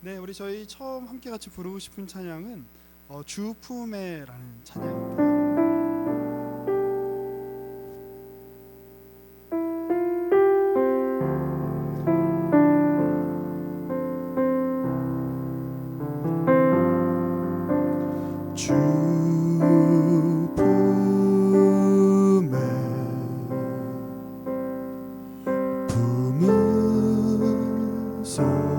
네, 우리 저희 처음 함께 같이 부르고 싶은 찬양은 주 품에라는 찬양입니다. 주 품에 품으소서.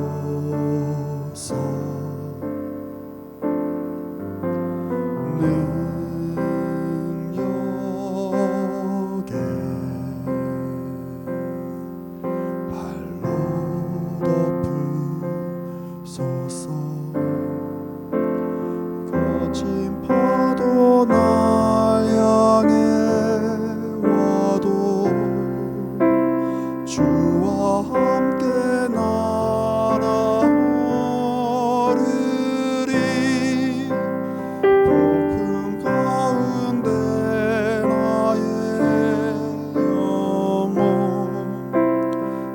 능력에 발로 덮으소서. 거친 파도 날 향해 와도 주와 함께 날아오르리. 폭풍 가운데 나의 영혼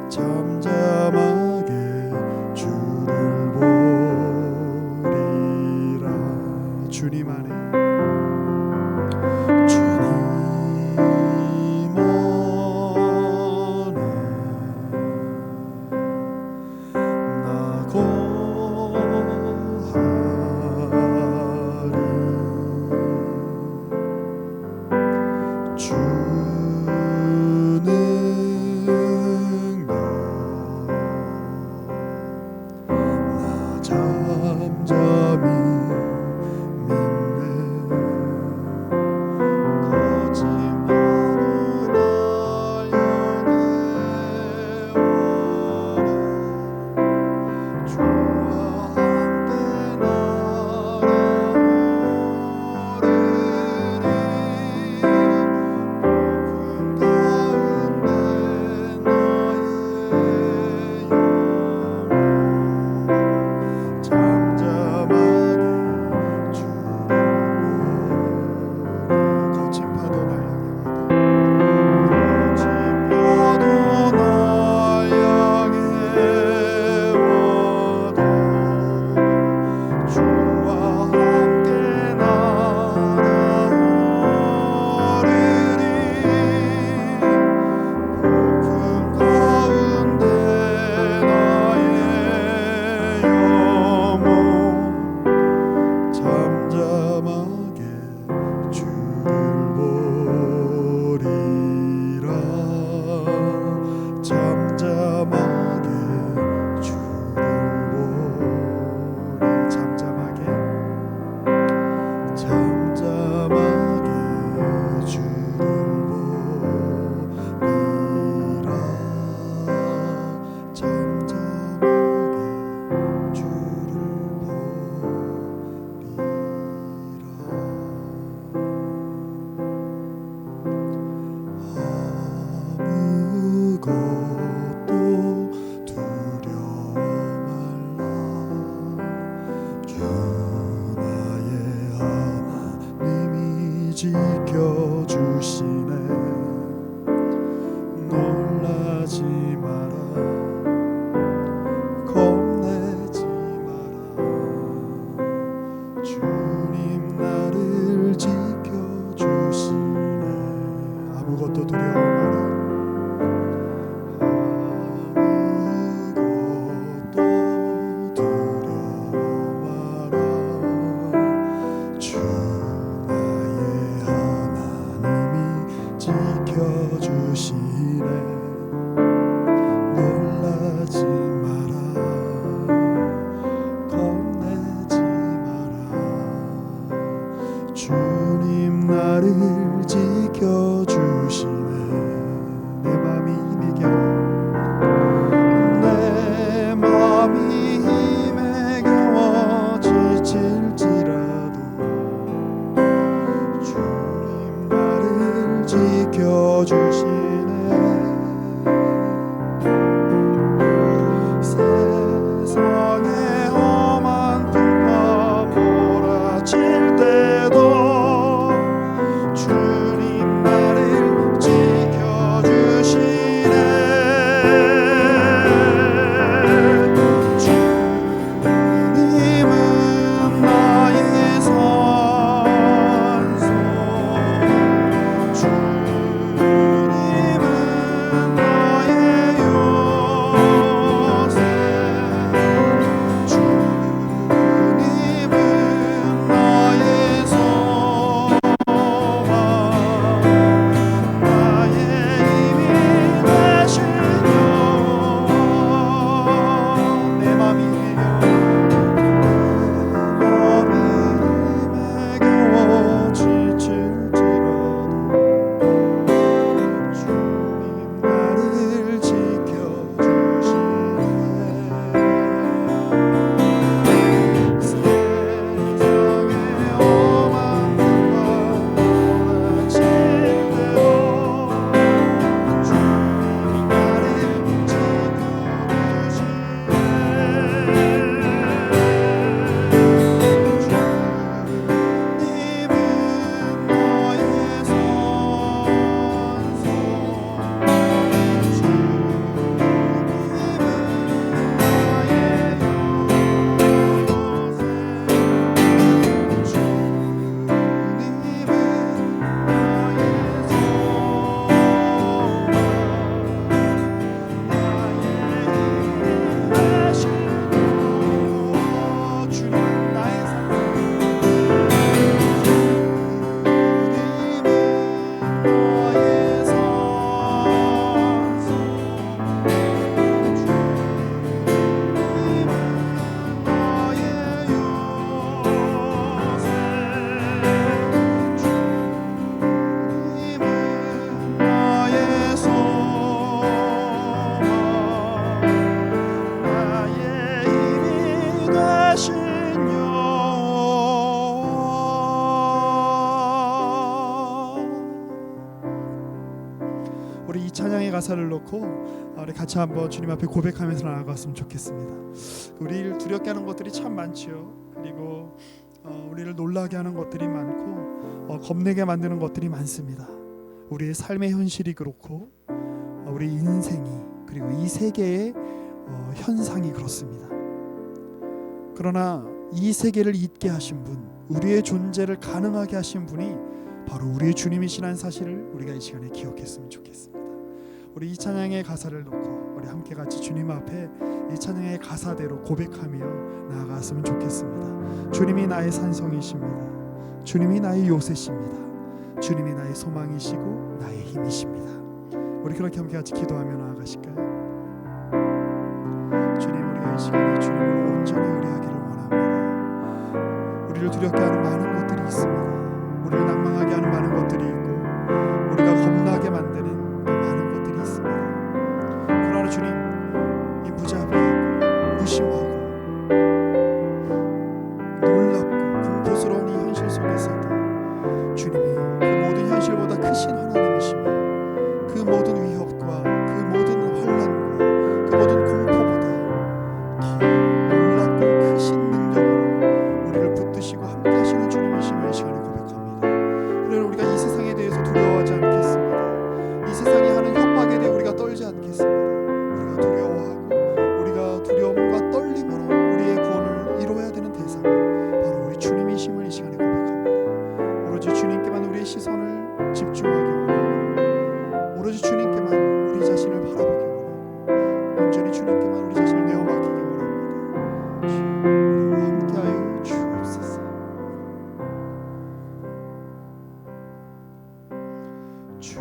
잠잠하게 주를 보리라. 주님 안에 주님 안에 나 거하리. 주는 나 잠잠히 믿네. 거친 파도 날 향해 오라. 주와 함께 날아오르리. 폭풍 가운데 나의 영혼 잠잠하게 주를 보리. 거친 파도 날 향해 거친 파도 날 향해 와도 주와 함께 날아오르리. 폭풍 가운데 나의 영혼 잠잠하게 주를 보리라. 잠잠하게 주를 보리. 잠잠하게 잠잠하게 주를 보리라. 잠잠하게 주를 아무것도 두려워 말라. 주 나의 하나님이 지켜주시네. 놀라지 마라. 겁내지 마라. 주님 나를 지켜주시네. 아무것도 두려워 마라. 아무것도 두려워 마라. 주 나의 하나님이 지켜주시네. 놀라지 마라. 겁내지 마라. 주님 나를 지켜주시네. 내 맘이 힘에 겨워 내 맘이 힘에 겨워 지칠지라도 주님 나를 지켜주시네. 가사를 놓고 우리 같이 한번 주님 앞에 고백하면서 나아갔으면 좋겠습니다. 우리를 두렵게 하는 것들이 참 많지요. 그리고 우리를 놀라게 하는 것들이 많고 겁내게 만드는 것들이 많습니다. 우리의 삶의 현실이 그렇고 우리 인생이 그리고 이 세계의 현상이 그렇습니다. 그러나 이 세계를 잊게 하신 분, 우리의 존재를 가능하게 하신 분이 바로 우리의 주님이시라는 사실을 우리가 이 시간에 기억했으면 좋겠습니다. 우리 이 찬양의 가사를 놓고 우리 함께 같이 주님 앞에 이 찬양의 가사대로 고백하며 나아갔으면 좋겠습니다. 주님이 나의 산성이십니다. 주님이 나의 요새십니다. 주님이 나의 소망이시고 나의 힘이십니다. 우리 그렇게 함께 같이 기도하며 나아가실까요? 주님, 우리가 이 시간에 주님을 온전히 의뢰하기를 원합니다. 우리를 두렵게 하는 많은 것들이 있습니다. 우리를 낭망하게 하는 많은 것들이 있고 우리가 겁나게 만드는 많은 것들이 있습니다. 그러나 주님, 이 무자비하고 무심하고 놀랍고 공포스러운 이 현실 속에서도 주님이 그 모든 현실보다 크신 하나님이시며 그 모든 위협과 그 모든 환난과 그 모든 공포보다 더 놀랍고 크신 능력으로 우리를 붙드시고 함께 하시는 주님이심을 이 시간에 고백합니다. 그러나 우리가 이 세상에 대해서 두려워하지 않겠습니다. 이 세상이 하는 협박에 대해 우리가 떨지 않겠습니다. 우리가 두려워하고 우리가 두려움과 떨림으로 우리의 구원을 이루어야 되는 대상은 바로 우리 주님이심을 이 시간에 고백합니다. 오로지 주님께만 우리의 시선을 집중하기 원하고 오로지 주님께만 우리 자신을 바라보기 원하고 온전히 주님께만 우리 자신을 내어 맡기기 원합니다. 우리와 함께하여 주옵소서. 주여,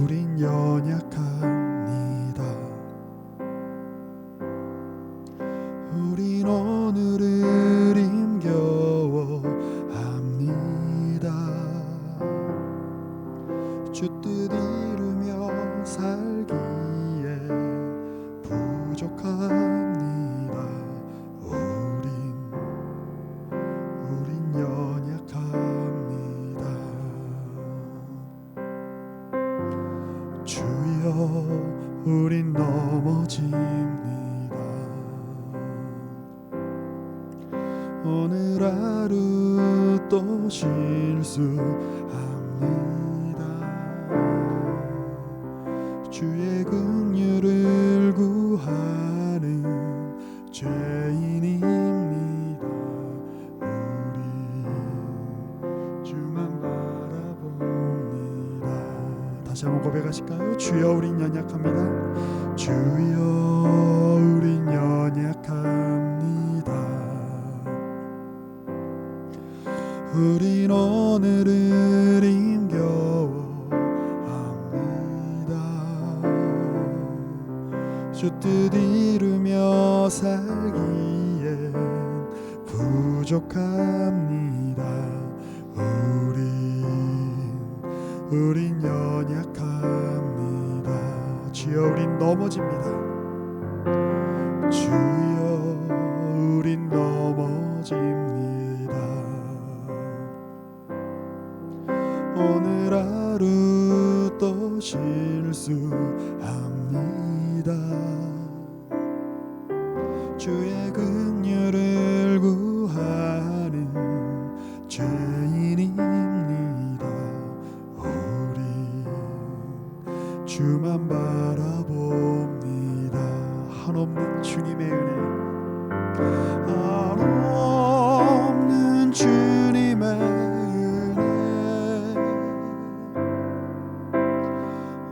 우린 연약합니다. 우린 오늘을 힘겨워합니다. 주 뜻 이루며 살기에 부족합니다. 우린 연약합니다. 주여, 우린 넘어집니다. 오늘 하루 또 실수합니다. 주의 긍휼을 구하는 죄인입니다. 우리 주만 바라봅니다. 다시 한번 고백하실까요? 주여, 우린 연약합니다. 주여, 우린 연약합니다. 우린 오늘을 힘겨워합니다. 주 뜻 이루며 살기엔 부족합니다. 우린 연약합니다. 주여, 우린 넘어집니다. 주여, 우린 넘어집니다. 오늘 하루 또 실수합니다. 주의 긍휼을 구하는 죄인입니다. 우린 주만 바라봅니다. 한없는 주님의 은혜, 한없는 주님의 은혜,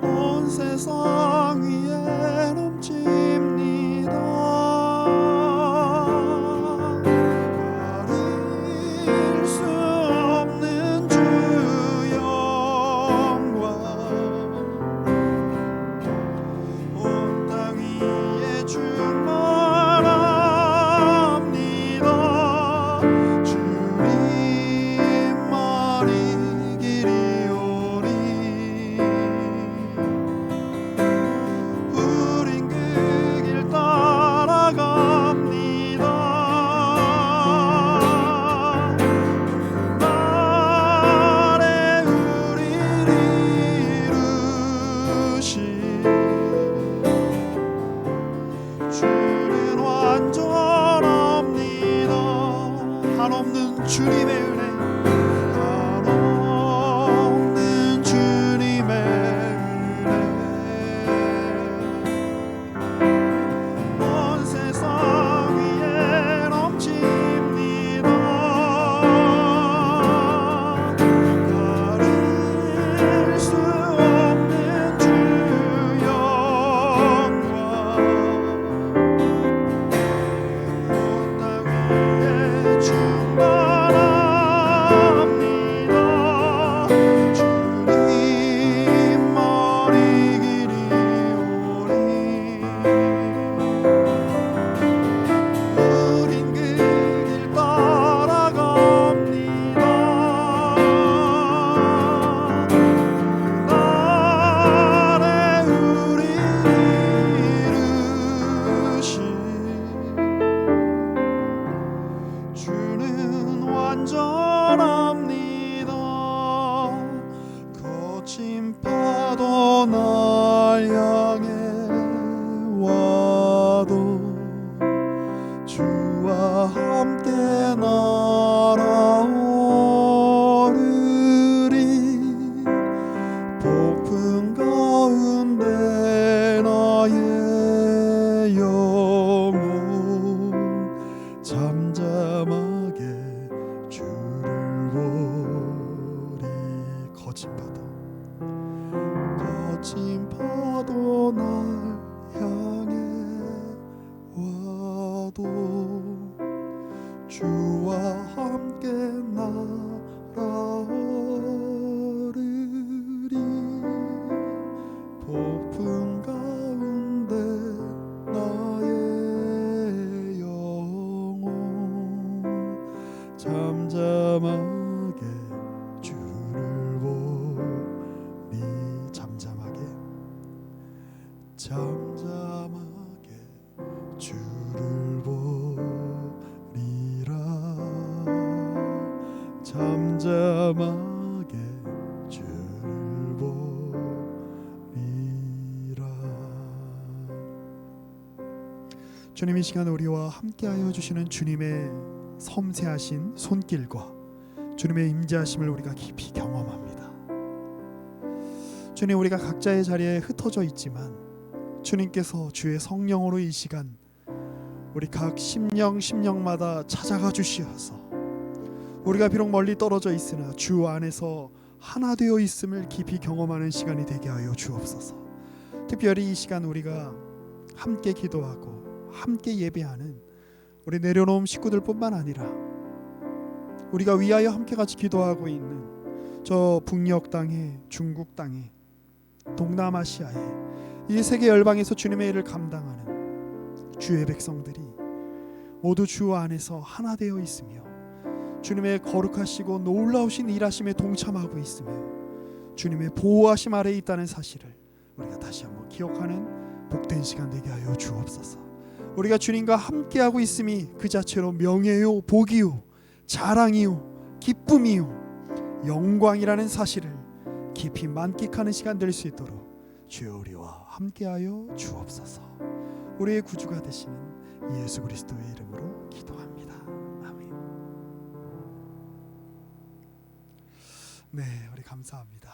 온 세상 위에 넘칩니다. 가릴 수 없는 주 영광, 온 땅 위에 충만하시네. 주는 완전합니다. 한없는 주님의 은혜, 한없는 주님의 은혜, 온 세상 위에 넘칩니다. 가릴 수 없는 주 영광, 온 땅 위에 충만합니다. 주님 머리 길이 오리, 우린 그 길 따라갑니다. 그날에 우리 이루신 주는 완전합니다. 거친 파도 날 향해 와도 주와 함께 날아오르리. 폭풍 가운데 나의 영혼 잠잠하게 주를 보리. 거친 파도 날 향해 와도 주와 함께 날아오르리. 폭풍 가운데 나의 영혼 잠잠하게 주를 보리. 잠잠하게 주를 보리라. 잠잠하게 주를 보리라. 주님, 이 시간 우리와 함께하여 주시는 주님의 섬세하신 손길과 주님의 임재하심을 우리가 깊이 경험합니다. 주님, 우리가 각자의 자리에 흩어져 있지만 주님께서 주의 성령으로 이 시간 우리 각 심령마다 찾아가 주시어서 우리가 비록 멀리 떨어져 있으나 주 안에서 하나 되어 있음을 깊이 경험하는 시간이 되게 하여 주옵소서. 특별히 이 시간 우리가 함께 기도하고 함께 예배하는 우리 내려놓은 식구들뿐만 아니라 우리가 위하여 함께 같이 기도하고 있는 저 북녘 땅에, 중국 땅에, 동남아시아에, 이 세계 열방에서 주님의 일을 감당하는 주의 백성들이 모두 주 안에서 하나 되어 있으며 주님의 거룩하시고 놀라우신 일하심에 동참하고 있으며 주님의 보호하심 아래에 있다는 사실을 우리가 다시 한번 기억하는 복된 시간 되게 하여 주옵소서. 우리가 주님과 함께하고 있음이 그 자체로 명예요, 복이요, 자랑이요, 기쁨이요, 영광이라는 사실을 깊이 만끽하는 시간 될 수 있도록 주여 우리와 함께하여 주옵소서. 우리의 구주가 되시는 예수 그리스도의 이름으로 기도합니다. 아멘. 네, 우리 감사합니다.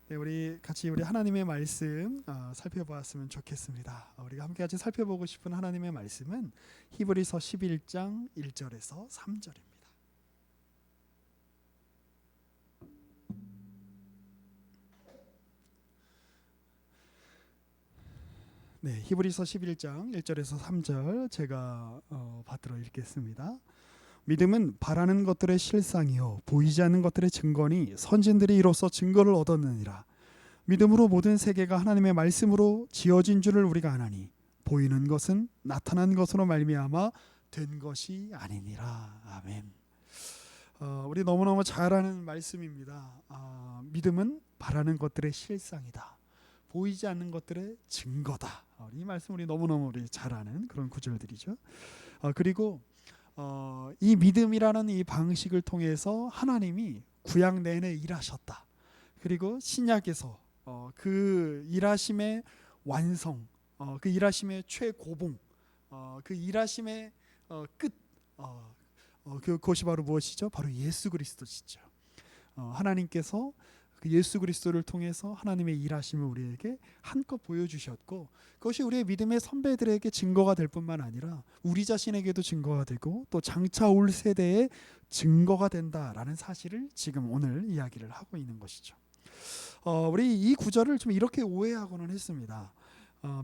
네, 우리 같이 우리 하나님의 말씀 살펴보았으면 좋겠습니다. 우리가 함께 같이 살펴보고 싶은 하나님의 말씀은 히브리서 11장 1절에서 3절입니다. 네, 히브리서 11장 1절에서 3절 제가 받들어 읽겠습니다. 믿음은 바라는 것들의 실상이요 보이지 않는 것들의 증거니 선진들이 이로써 증거를 얻었느니라. 믿음으로 모든 세계가 하나님의 말씀으로 지어진 줄을 우리가 아나니 보이는 것은 나타난 것으로 말미암아 된 것이 아니니라. 아멘. 우리 너무너무 잘 아는 말씀입니다. 믿음은 바라는 것들의 실상이다. 보이지 않는 것들의 증거다. 이 말씀 우리 너무너무 잘 아는 그런 구절들이죠. 그리고 이 믿음이라는 이 방식을 통해서 하나님이 구약 내내 일하셨다. 그리고 신약에서 그 일하심의 완성, 그 일하심의 최고봉, 그 일하심의 끝, 그것이 바로 무엇이죠? 바로 예수 그리스도시죠. 하나님께서 그 예수 그리스도를 통해서 하나님의 일하심을 우리에게 한껏 보여주셨고, 그것이 우리의 믿음의 선배들에게 증거가 될 뿐만 아니라 우리 자신에게도 증거가 되고 또 장차 올 세대에 증거가 된다라는 사실을 지금 오늘 이야기를 하고 있는 것이죠. 우리 이 구절을 좀 이렇게 오해하고는 했습니다.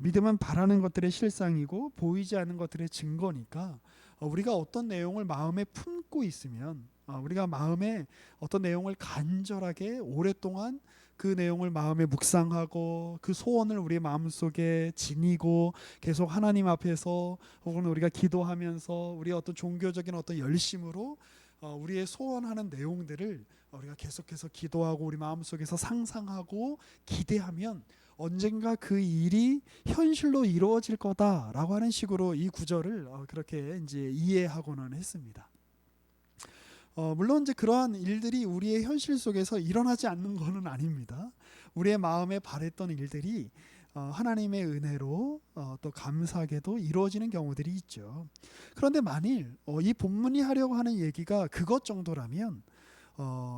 믿음은 바라는 것들의 실상이고 보이지 않는 것들의 증거니까, 우리가 어떤 내용을 마음에 품고 있으면, 우리가 마음에 어떤 내용을 간절하게 오랫동안 그 내용을 마음에 묵상하고 그 소원을 우리의 마음속에 지니고 계속 하나님 앞에서 혹은 우리가 기도하면서 우리의 어떤 종교적인 어떤 열심으로 우리의 소원하는 내용들을 우리가 계속해서 기도하고 우리 마음속에서 상상하고 기대하면 언젠가 그 일이 현실로 이루어질 거다라고 하는 식으로 이 구절을 그렇게 이제 이해하고는 했습니다. 물론 이제 그러한 일들이 우리의 현실 속에서 일어나지 않는 것은 아닙니다. 우리의 마음에 바랬던 일들이 하나님의 은혜로 또 감사하게도 이루어지는 경우들이 있죠. 그런데 만일 이 본문이 하려고 하는 얘기가 그것 정도라면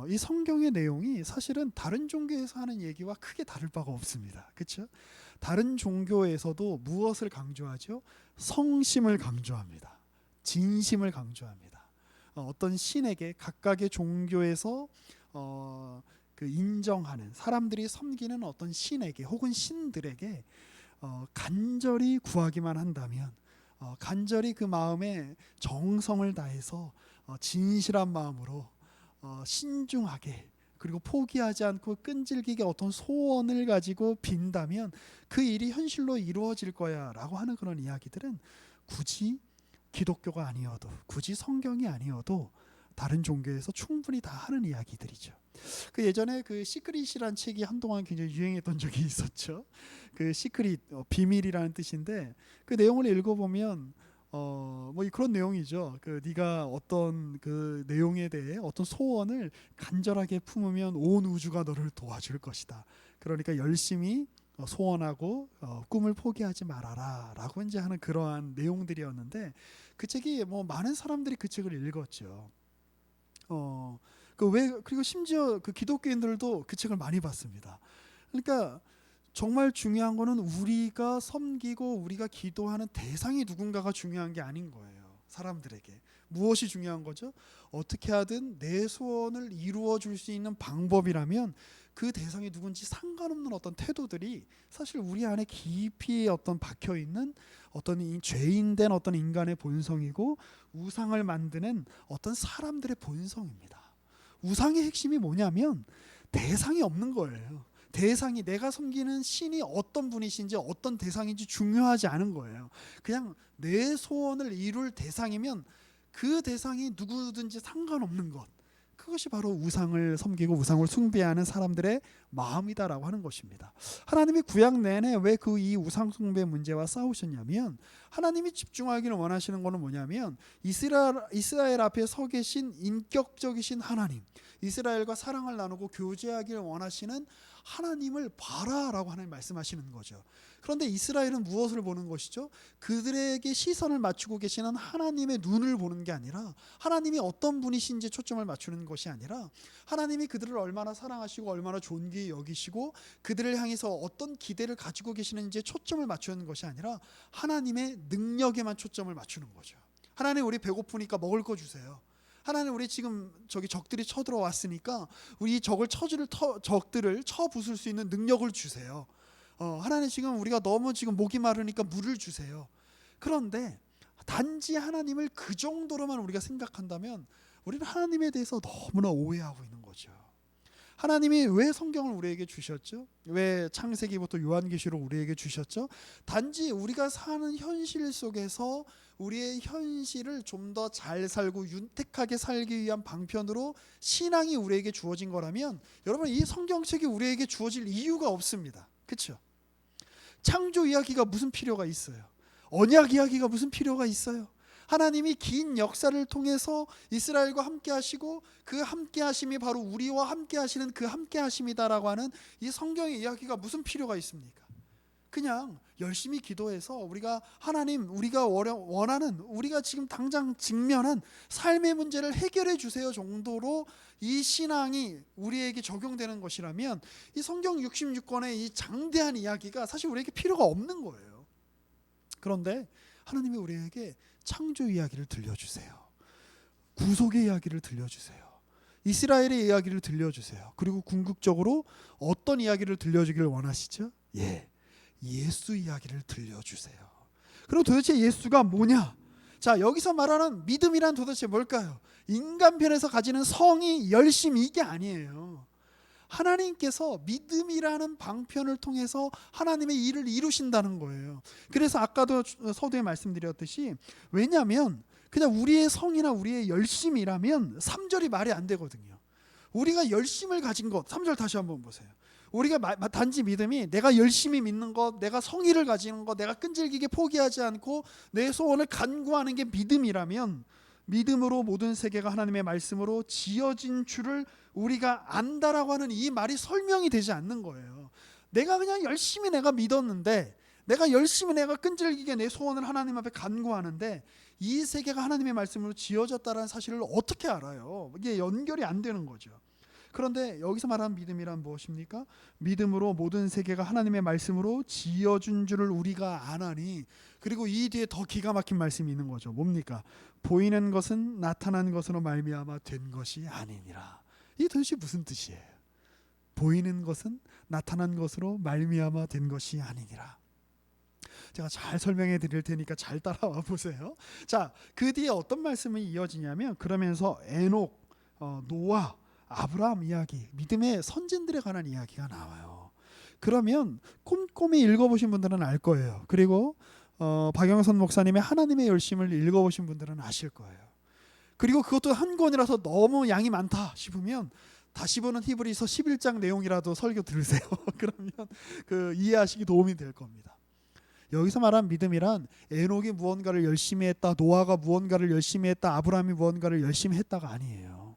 이 성경의 내용이 사실은 다른 종교에서 하는 얘기와 크게 다를 바가 없습니다. 그렇죠? 다른 종교에서도 무엇을 강조하죠? 성심을 강조합니다. 진심을 강조합니다. 어떤 신에게 각각의 종교에서 그 인정하는 사람들이 섬기는 어떤 신에게 혹은 신들에게 간절히 구하기만 한다면, 간절히 그 마음에 정성을 다해서 진실한 마음으로 신중하게 그리고 포기하지 않고 끈질기게 어떤 소원을 가지고 빈다면 그 일이 현실로 이루어질 거야 라고 하는 그런 이야기들은 굳이 기독교가 아니어도, 굳이 성경이 아니어도 다른 종교에서 충분히 다 하는 이야기들이죠. 그 예전에 그 시크릿이라는 책이 한동안 굉장히 유행했던 적이 있었죠. 그 시크릿, 비밀이라는 뜻인데 그 내용을 읽어보면 뭐 그런 내용이죠. 그 네가 어떤 그 내용에 대해 어떤 소원을 간절하게 품으면 온 우주가 너를 도와줄 것이다. 그러니까 열심히 소원하고 꿈을 포기하지 말아라 라고 이제 하는 그러한 내용들이었는데, 그 책이 뭐 많은 사람들이 그 책을 읽었죠. 그리고 심지어 그 기독교인들도 그 책을 많이 봤습니다. 그러니까 정말 중요한 거는 우리가 섬기고 우리가 기도하는 대상이 누군가가 중요한 게 아닌 거예요. 사람들에게 무엇이 중요한 거죠? 어떻게 하든 내 소원을 이루어 줄 수 있는 방법이라면 그 대상이 누군지 상관없는 어떤 태도들이 사실 우리 안에 깊이 어떤 박혀 있는 어떤 죄인된 어떤 인간의 본성이고, 우상을 만드는 어떤 사람들의 본성입니다. 우상의 핵심이 뭐냐면 대상이 없는 거예요. 대상이, 내가 섬기는 신이 어떤 분이신지 어떤 대상인지 중요하지 않은 거예요. 그냥 내 소원을 이룰 대상이면 그 대상이 누구든지 상관없는 것, 그것이 바로 우상을 섬기고 우상을 숭배하는 사람들의 마음이다라고 하는 것입니다. 하나님이 구약 내내 왜 그 이 우상 숭배 문제와 싸우셨냐면, 하나님이 집중하기를 원하시는 것은 뭐냐면 이스라엘 앞에 서 계신 인격적이신 하나님, 이스라엘과 사랑을 나누고 교제하기를 원하시는 하나님을 봐라라고 하나님 말씀하시는 거죠. 그런데 이스라엘은 무엇을 보는 것이죠? 그들에게 시선을 맞추고 계시는 하나님의 눈을 보는 게 아니라, 하나님이 어떤 분이신지 초점을 맞추는 것이 아니라, 하나님이 그들을 얼마나 사랑하시고 얼마나 존귀히 여기시고 그들을 향해서 어떤 기대를 가지고 계시는지에 초점을 맞추는 것이 아니라 하나님의 능력에만 초점을 맞추는 거죠. 하나님, 우리 배고프니까 먹을 거 주세요. 하나님, 우리 지금 저기 적들이 쳐들어왔으니까 우리 적들을 쳐 부술 수 있는 능력을 주세요. 하나님, 지금 우리가 너무 지금 목이 마르니까 물을 주세요. 그런데 단지 하나님을 그 정도로만 우리가 생각한다면 우리는 하나님에 대해서 너무나 오해하고 있는 거죠. 하나님이 왜 성경을 우리에게 주셨죠? 왜 창세기부터 요한계시록 우리에게 주셨죠? 단지 우리가 사는 현실 속에서 우리의 현실을 좀 더 잘 살고 윤택하게 살기 위한 방편으로 신앙이 우리에게 주어진 거라면, 여러분, 이 성경책이 우리에게 주어질 이유가 없습니다. 그렇죠? 창조 이야기가 무슨 필요가 있어요? 언약 이야기가 무슨 필요가 있어요? 하나님이 긴 역사를 통해서 이스라엘과 함께 하시고 그 함께 하심이 바로 우리와 함께 하시는 그 함께 하심이다라고 하는 이 성경의 이야기가 무슨 필요가 있습니까? 그냥 열심히 기도해서 우리가 하나님, 우리가 원하는, 우리가 지금 당장 직면한 삶의 문제를 해결해 주세요 정도로 이 신앙이 우리에게 적용되는 것이라면 이 성경 66권의 이 장대한 이야기가 사실 우리에게 필요가 없는 거예요. 그런데 하나님이 우리에게 창조 이야기를 들려주세요. 구속의 이야기를 들려주세요. 이스라엘의 이야기를 들려주세요. 그리고 궁극적으로 어떤 이야기를 들려주기를 원하시죠? 예수 이야기를 들려주세요. 그럼 도대체 예수가 뭐냐? 자, 여기서 말하는 믿음이란 도대체 뭘까요? 인간편에서 가지는 성의, 열심, 이게 아니에요. 하나님께서 믿음이라는 방편을 통해서 하나님의 일을 이루신다는 거예요. 그래서 아까도 서두에 말씀드렸듯이, 왜냐하면 그냥 우리의 성이나 우리의 열심이라면 3절이 말이 안 되거든요. 우리가 열심을 가진 것, 3절 다시 한번 보세요. 우리가 단지 믿음이 내가 열심히 믿는 것, 내가 성의를 가지는 것, 내가 끈질기게 포기하지 않고 내 소원을 간구하는 게 믿음이라면, 믿음으로 모든 세계가 하나님의 말씀으로 지어진 줄을 우리가 안다라고 하는 이 말이 설명이 되지 않는 거예요. 내가 그냥 열심히 내가 믿었는데, 내가 열심히 내가 끈질기게 내 소원을 하나님 앞에 간구하는데 이 세계가 하나님의 말씀으로 지어졌다는 사실을 어떻게 알아요? 이게 연결이 안 되는 거죠. 그런데 여기서 말하는 믿음이란 무엇입니까? 믿음으로 모든 세계가 하나님의 말씀으로 지어준 줄을 우리가 아나니, 그리고 이 뒤에 더 기가 막힌 말씀이 있는 거죠. 뭡니까? 보이는 것은 나타난 것으로 말미암아 된 것이 아니니라. 이게 도대체 무슨 뜻이에요? 보이는 것은 나타난 것으로 말미암아 된 것이 아니니라. 제가 잘 설명해 드릴 테니까 잘 따라와 보세요. 자, 그 뒤에 어떤 말씀이 이어지냐면, 그러면서 에녹, 노아, 아브라함 이야기, 믿음의 선진들에 관한 이야기가 나와요. 그러면 꼼꼼히 읽어보신 분들은 알 거예요. 그리고 박영선 목사님의 하나님의 열심을 읽어보신 분들은 아실 거예요. 그리고 그것도 한 권이라서 너무 양이 많다 싶으면 다시 보는 히브리서 11장 내용이라도 설교 들으세요. 그러면 그 이해하시기 도움이 될 겁니다. 여기서 말한 믿음이란 에녹이 무언가를 열심히 했다, 노아가 무언가를 열심히 했다, 아브라함이 무언가를 열심히 했다가 아니에요.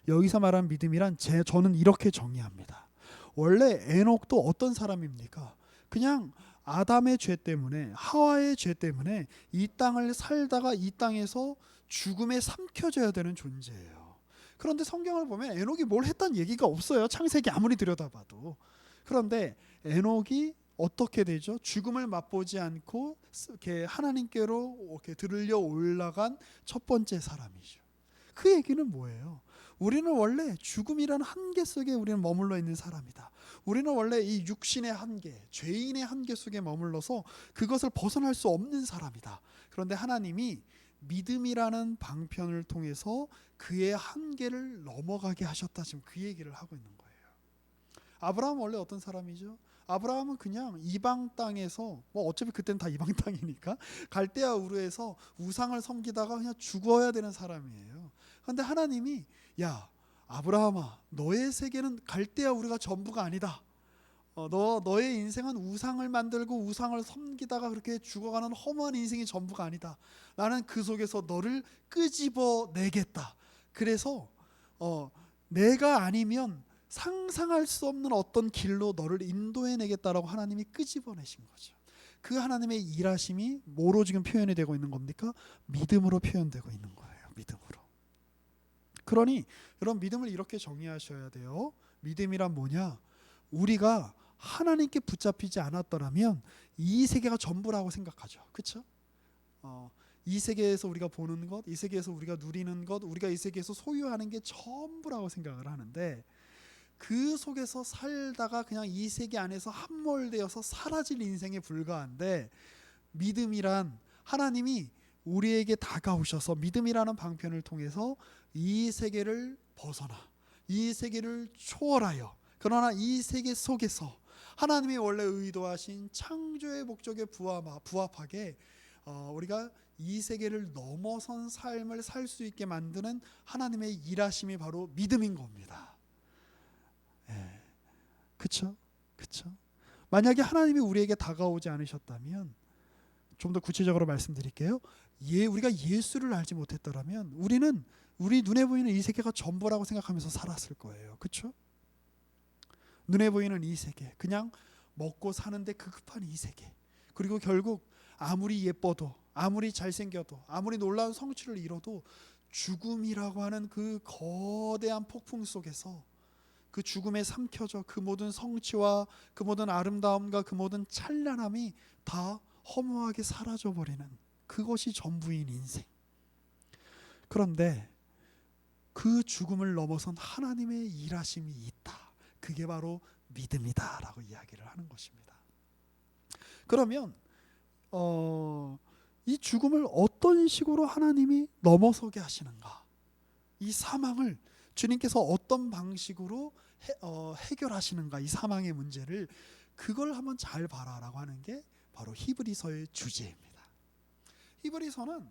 여기서 말한 믿음이란 저는 이렇게 정의합니다. 원래 에녹도 어떤 사람입니까? 그냥 아담의 죄 때문에, 하와의 죄 때문에 이 땅을 살다가 이 땅에서 죽음에 삼켜져야 되는 존재예요. 그런데 성경을 보면 에녹이 뭘 했다는 얘기가 없어요. 창세기 아무리 들여다봐도. 그런데 에녹이 어떻게 되죠? 죽음을 맛보지 않고 이렇게 하나님께로 이렇게 들으려 올라간 첫 번째 사람이죠. 그 얘기는 뭐예요? 우리는 원래 죽음이라는 한계 속에 우리는 머물러 있는 사람이다. 우리는 원래 이 육신의 한계, 죄인의 한계 속에 머물러서 그것을 벗어날 수 없는 사람이다. 그런데 하나님이 믿음이라는 방편을 통해서 그의 한계를 넘어가게 하셨다. 지금 그 얘기를 하고 있는 거예요. 아브라함은 원래 어떤 사람이죠? 아브라함은 그냥 이방 땅에서, 어차피 그때는 다 이방 땅이니까 갈대아 우르에서 우상을 섬기다가 그냥 죽어야 되는 사람이에요. 그런데 하나님이, 야 아브라함아, 너의 세계는 갈대아 우르가 전부가 아니다. 너의 인생은 우상을 만들고 우상을 섬기다가 그렇게 죽어가는 허무한 인생이 전부가 아니다. 나는 그 속에서 너를 끄집어내겠다. 그래서 내가 아니면 상상할 수 없는 어떤 길로 너를 인도해내겠다라고 하나님이 끄집어내신 거죠. 그 하나님의 일하심이 뭐로 지금 표현이 되고 있는 겁니까? 믿음으로 표현되고 있는 거예요. 믿음으로. 그러니 여러분, 믿음을 이렇게 정의하셔야 돼요. 믿음이란 뭐냐? 우리가 하나님께 붙잡히지 않았더라면 이 세계가 전부라고 생각하죠. 그렇죠? 이 세계에서 우리가 보는 것, 이 세계에서 우리가 누리는 것, 우리가 이 세계에서 소유하는 게 전부라고 생각을 하는데, 그 속에서 살다가 그냥 이 세계 안에서 함몰되어서 사라질 인생에 불과한데, 믿음이란 하나님이 우리에게 다가오셔서 믿음이라는 방편을 통해서 이 세계를 벗어나, 이 세계를 초월하여, 그러나 이 세계 속에서 하나님이 원래 의도하신 창조의 목적에 부합하게 우리가 이 세계를 넘어선 삶을 살 수 있게 만드는 하나님의 일하심이 바로 믿음인 겁니다. 그쵸? 만약에 하나님이 우리에게 다가오지 않으셨다면, 좀 더 구체적으로 말씀드릴게요. 우리가 예수를 알지 못했더라면 우리는 우리 눈에 보이는 이 세계가 전부라고 생각하면서 살았을 거예요. 그쵸? 눈에 보이는 이 세계, 그냥 먹고 사는데 급급한 이 세계, 그리고 결국 아무리 예뻐도 아무리 잘생겨도 아무리 놀라운 성취를 이뤄도 죽음이라고 하는 그 거대한 폭풍 속에서 그 죽음에 삼켜져 그 모든 성취와 그 모든 아름다움과 그 모든 찬란함이 다 허무하게 사라져버리는 그것이 전부인 인생. 그런데 그 죽음을 넘어선 하나님의 일하심이 있다. 그게 바로 믿음이다 라고 이야기를 하는 것입니다. 그러면 이 죽음을 어떤 식으로 하나님이 넘어서게 하시는가, 이 사망을 주님께서 어떤 방식으로 해결하시는가, 이 사망의 문제를, 그걸 한번 잘 봐라라고 하는 게 바로 히브리서의 주제입니다. 히브리서는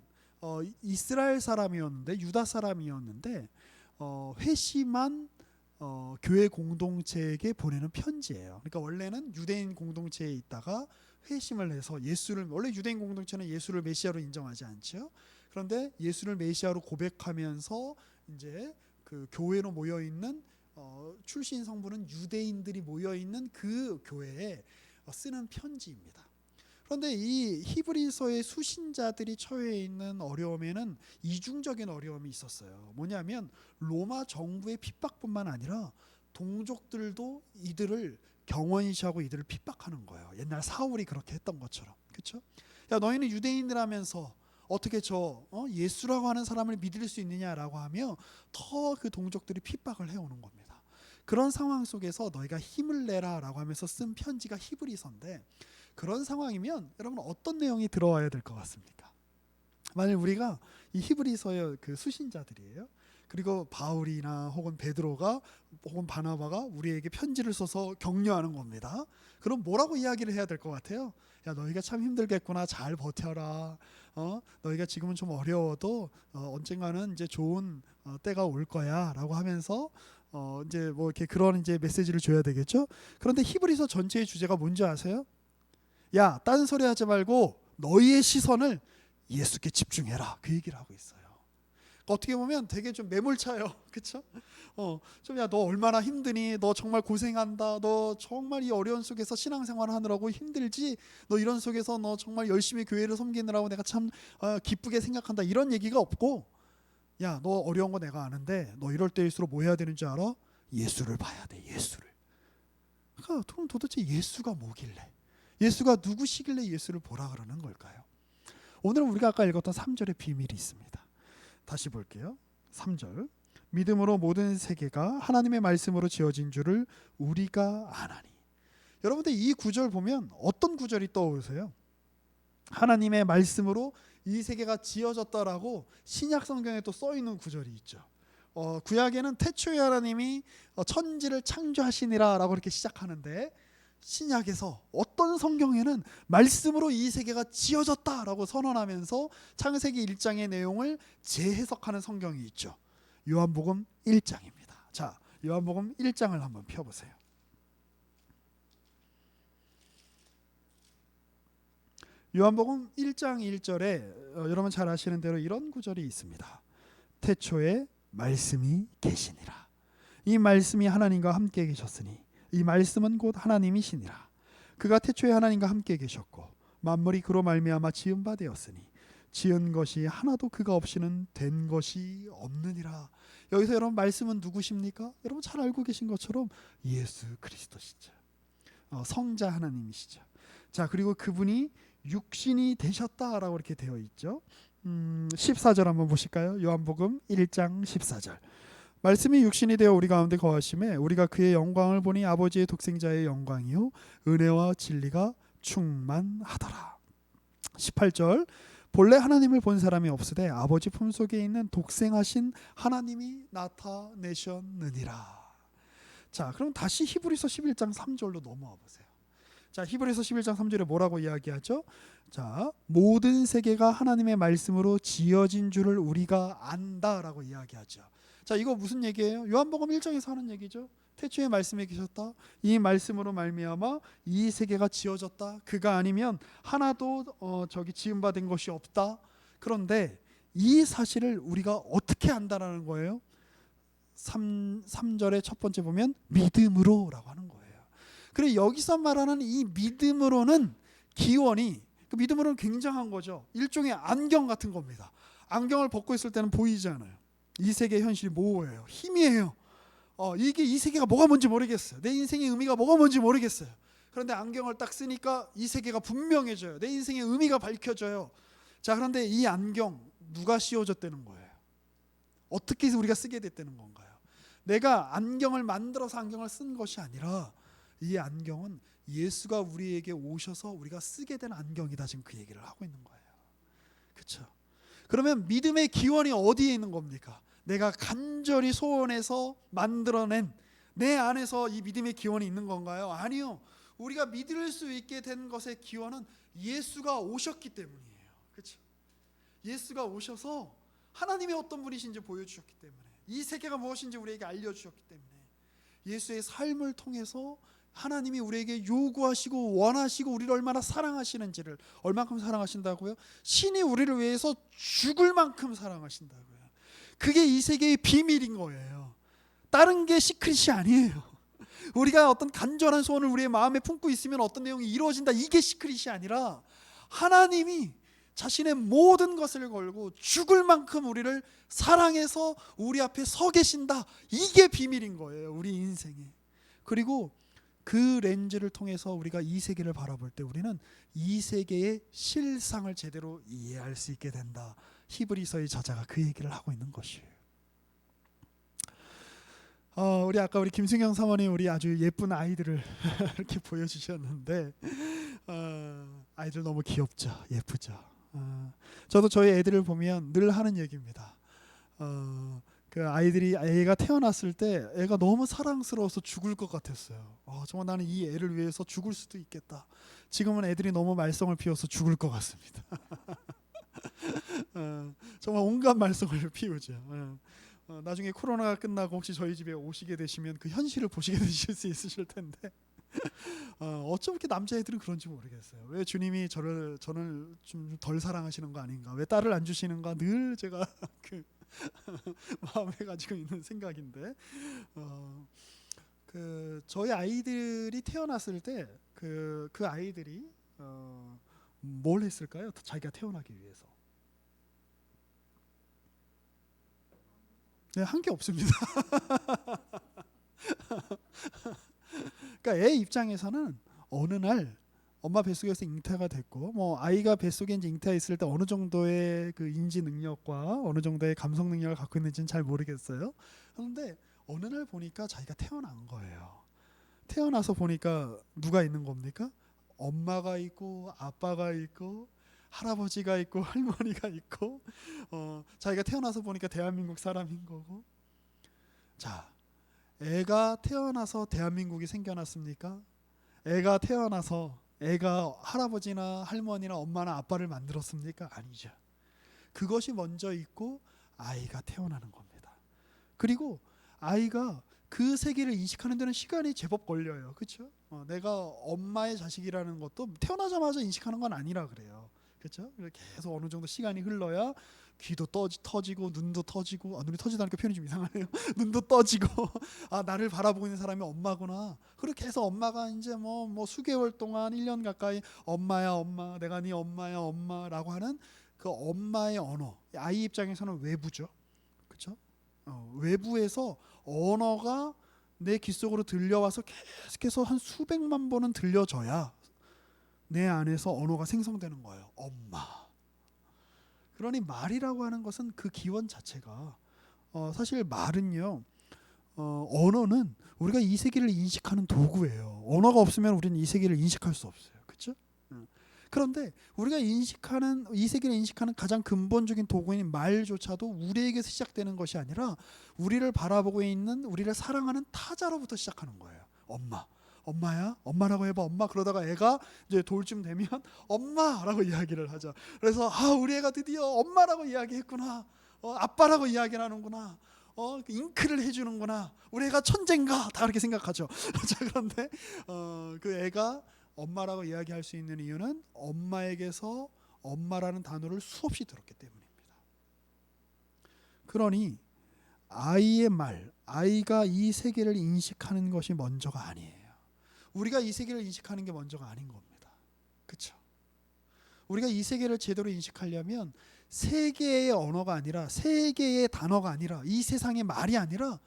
이스라엘 사람이었는데, 유다 사람이었는데 회심한 교회 공동체에게 보내는 편지예요. 그러니까 원래는 유대인 공동체에 있다가 회심을 해서 예수를, 원래 유대인 공동체는 예수를 메시아로 인정하지 않죠. 그런데 예수를 메시아로 고백하면서 이제 그 교회로 모여 있는 출신 성부는 유대인들이 모여 있는 그 교회에 쓰는 편지입니다. 그런데 이 히브리서의 수신자들이 처해 있는 어려움에는 이중적인 어려움이 있었어요. 뭐냐면 로마 정부의 핍박뿐만 아니라 동족들도 이들을 경원시하고 이들을 핍박하는 거예요. 옛날 사울이 그렇게 했던 것처럼. 그렇죠? 야, 너희는 유대인이라면서 어떻게 예수라고 하는 사람을 믿을 수 있느냐라고 하며 더 그 동족들이 핍박을 해오는 겁니다. 그런 상황 속에서 너희가 힘을 내라라고 하면서 쓴 편지가 히브리서인데, 그런 상황이면 여러분 어떤 내용이 들어와야 될 것 같습니까? 만약 우리가 이 히브리서의 그 수신자들이에요. 그리고 바울이나 혹은 베드로가 혹은 바나바가 우리에게 편지를 써서 격려하는 겁니다. 그럼 뭐라고 이야기를 해야 될 것 같아요? 야, 너희가 참 힘들겠구나. 잘 버텨라. 너희가 지금은 좀 어려워도 언젠가는 이제 좋은 때가 올 거야라고 하면서 이제 뭐 이렇게 그런 이제 메시지를 줘야 되겠죠. 그런데 히브리서 전체의 주제가 뭔지 아세요? 야, 딴 소리 하지 말고 너희의 시선을 예수께 집중해라. 그 얘기를 하고 있어요. 어떻게 보면 되게 좀 매몰차요. 그렇죠? 좀 야, 너 얼마나 힘드니? 너 정말 고생한다. 너 정말 이 어려운 속에서 신앙생활 하느라고 힘들지? 너 이런 속에서 너 정말 열심히 교회를 섬기느라고 내가 참 기쁘게 생각한다. 이런 얘기가 없고, 야, 너 어려운 거 내가 아는데 너 이럴 때일수록 뭐 해야 되는 줄 알아? 예수를 봐야 돼. 예수를. 그러니까 그럼 도대체 예수가 뭐길래? 예수가 누구시길래 예수를 보라 그러는 걸까요? 오늘은 우리가 아까 읽었던 3절의 비밀이 있습니다. 다시 볼게요. 3절. 믿음으로 모든 세계가 하나님의 말씀으로 지어진 줄을 우리가 아나니. 여러분들 이 구절 보면 어떤 구절이 떠오르세요? 하나님의 말씀으로 이 세계가 지어졌다라고 신약 성경에 또 써 있는 구절이 있죠. 구약에는 태초에 하나님이 천지를 창조하시니라라고 이렇게 시작하는데, 신약에서 어떤 성경에는 말씀으로 이 세계가 지어졌다라고 선언하면서 창세기 1장의 내용을 재해석하는 성경이 있죠. 요한복음 1장입니다. 자, 요한복음 1장을 한번 펴보세요. 요한복음 1장 1절에 여러분 잘 아시는 대로 이런 구절이 있습니다. 태초에 말씀이 계시니라. 이 말씀이 하나님과 함께 계셨으니 이 말씀은 곧 하나님이시니라. 그가 태초에 하나님과 함께 계셨고 만물이 그로 말미암아 지은 바 되었으니 지은 것이 하나도 그가 없이는 된 것이 없느니라. 여기서 여러분 말씀은 누구십니까? 여러분 잘 알고 계신 것처럼 예수 그리스도시죠. 성자 하나님이시죠. 자, 그리고 그분이 육신이 되셨다라고 이렇게 되어 있죠. 14절 한번 보실까요? 요한복음 1장 14절. 말씀이 육신이 되어 우리 가운데 거하심에 우리가 그의 영광을 보니 아버지의 독생자의 영광이요 은혜와 진리가 충만하더라. 18절. 본래 하나님을 본 사람이 없으되 아버지 품속에 있는 독생하신 하나님이 나타내셨느니라. 자, 그럼 다시 히브리서 11장 3절로 넘어와 보세요. 자, 히브리서 11장 3절에 뭐라고 이야기하죠? 자, 모든 세계가 하나님의 말씀으로 지어진 줄을 우리가 안다라고 이야기하죠. 자, 이거 무슨 얘기예요? 요한복음 1장에서 하는 얘기죠. 태초에 말씀에 계셨다. 이 말씀으로 말미암아 이 세계가 지어졌다. 그가 아니면 하나도 지음 받은 것이 없다. 그런데 이 사실을 우리가 어떻게 안다라는 거예요? 3절의 첫 번째 보면 믿음으로라고 하는 거예요. 그래 여기서 말하는 이 믿음으로는 기원이 그 믿음으로는 굉장한 거죠. 일종의 안경 같은 겁니다. 안경을 벗고 있을 때는 보이지 않아요. 이 세계의 현실이 모호해요. 희미해요. 이게 이 세계가 뭐가 뭔지 모르겠어요. 내 인생의 의미가 뭐가 뭔지 모르겠어요. 그런데 안경을 딱 쓰니까 이 세계가 분명해져요. 내 인생의 의미가 밝혀져요. 자, 그런데 이 안경 누가 씌워줬다는 거예요? 어떻게 해서 우리가 쓰게 됐다는 건가요? 내가 안경을 만들어서 안경을 쓴 것이 아니라 이 안경은 예수가 우리에게 오셔서 우리가 쓰게 된 안경이다. 지금 그 얘기를 하고 있는 거예요. 그렇죠? 그러면 믿음의 기원이 어디에 있는 겁니까? 내가 간절히 소원해서 만들어낸 내 안에서 이 믿음의 기원이 있는 건가요? 아니요. 우리가 믿을 수 있게 된 것의 기원은 예수가 오셨기 때문이에요. 그렇죠? 예수가 오셔서 하나님이 어떤 분이신지 보여주셨기 때문에, 이 세계가 무엇인지 우리에게 알려주셨기 때문에, 예수의 삶을 통해서 하나님이 우리에게 요구하시고 원하시고 우리를 얼마나 사랑하시는지를, 얼만큼 사랑하신다고요? 신이 우리를 위해서 죽을 만큼 사랑하신다고요. 그게 이 세계의 비밀인 거예요. 다른 게 시크릿이 아니에요. 우리가 어떤 간절한 소원을 우리의 마음에 품고 있으면 어떤 내용이 이루어진다, 이게 시크릿이 아니라 하나님이 자신의 모든 것을 걸고 죽을 만큼 우리를 사랑해서 우리 앞에 서 계신다, 이게 비밀인 거예요, 우리 인생에. 그리고 그 렌즈를 통해서 우리가 이 세계를 바라볼 때 우리는 이 세계의 실상을 제대로 이해할 수 있게 된다. 히브리서의 저자가 그 얘기를 하고 있는 것이에요. 우리 아까 우리 김승영 사모님 우리 아주 예쁜 아이들을 이렇게 보여주셨는데 아이들 너무 귀엽죠, 예쁘죠. 저도 저희 애들을 보면 늘 하는 얘기입니다. 그 애가 태어났을 때 애가 너무 사랑스러워서 죽을 것 같았어요. 정말 나는 이 애를 위해서 죽을 수도 있겠다. 지금은 애들이 너무 말썽을 피워서 죽을 것 같습니다. 정말 온갖 말썽을 피우죠. 나중에 코로나가 끝나고 혹시 저희 집에 오시게 되시면 그 현실을 보시게 되실 수 있으실 텐데 어쩜 이렇게 남자애들은 그런지 모르겠어요. 왜 주님이 저를 좀 덜 사랑하시는 거 아닌가, 왜 딸을 안 주시는가, 늘 제가 그 마음에 가지고 있는 생각인데, 그 저희 아이들이 태어났을 때 그 아이들이 뭘 했을까요? 자기가 태어나기 위해서. 네, 한 게 없습니다. 그러니까 애 입장에서는 어느 날 엄마 뱃속에서 잉태가 됐고, 뭐 아이가 뱃속에 이제 잉태했을 때 어느 정도의 그 인지 능력과 어느 정도의 감성 능력을 갖고 있는지는 잘 모르겠어요. 그런데 어느 날 보니까 자기가 태어난 거예요. 태어나서 보니까 누가 있는 겁니까? 엄마가 있고 아빠가 있고 할아버지가 있고 할머니가 있고, 자기가 태어나서 보니까 대한민국 사람인 거고. 자, 애가 태어나서 대한민국이 생겨났습니까? 애가 태어나서 애가 할아버지나 할머니나 엄마나 아빠를 만들었습니까? 아니죠. 그것이 먼저 있고 아이가 태어나는 겁니다. 그리고 아이가 그 세계를 인식하는 데는 시간이 제법 걸려요. 그렇죠? 내가 엄마의 자식이라는 것도 태어나자마자 인식하는 건 아니라 그래요. 그렇죠? 계속 어느 정도 시간이 흘러야 귀도 터지고 눈도 터지고, 눈이 터지다니까 표현이 좀 이상하네요. 눈도 떠지고 나를 바라보고 있는 사람이 엄마구나. 그렇게 해서 엄마가 이제 뭐 수개월 동안 1년 가까이 엄마야 엄마, 내가 네 엄마야 엄마라고 하는 그 엄마의 언어, 아이 입장에서는 외부죠. 그렇죠? 외부에서 언어가 내 귀 속으로 들려와서 계속해서 한 수백만 번은 들려줘야 내 안에서 언어가 생성되는 거예요. 엄마. 그러니 말이라고 하는 것은 그 기원 자체가, 사실 말은요, 언어는 우리가 이 세계를 인식하는 도구예요. 언어가 없으면 우리는 이 세계를 인식할 수 없어요. 그렇죠? 그런데 우리가 인식하는, 이 세계를 인식하는 가장 근본적인 도구인 말조차도 우리에게서 시작되는 것이 아니라 우리를 바라보고 있는, 우리를 사랑하는 타자로부터 시작하는 거예요. 엄마. 엄마야? 엄마라고 해봐. 엄마. 그러다가 애가 이제 돌쯤 되면 엄마라고 이야기를 하죠. 그래서 우리 애가 드디어 엄마라고 이야기했구나. 아빠라고 이야기를 하는구나. 잉크를 해주는구나. 우리 애가 천재인가? 다 그렇게 생각하죠. 자, 그런데 그 애가 엄마라고 이야기할 수 있는 이유는 엄마에게서 엄마라는 단어를 수없이 들었기 때문입니다. 그러니 아이의 말, 아이가 이 세계를 인식하는 것이 먼저가 아니에요. 우리가 이 세계를 인식하는 게 먼저가 아닌 겁니다. 그렇죠? 우리가 이 세계를 제대로 인식하려면 세계의 언어가 아니라, 세계의 단어가 아니라, 이 세상의 말이 아니라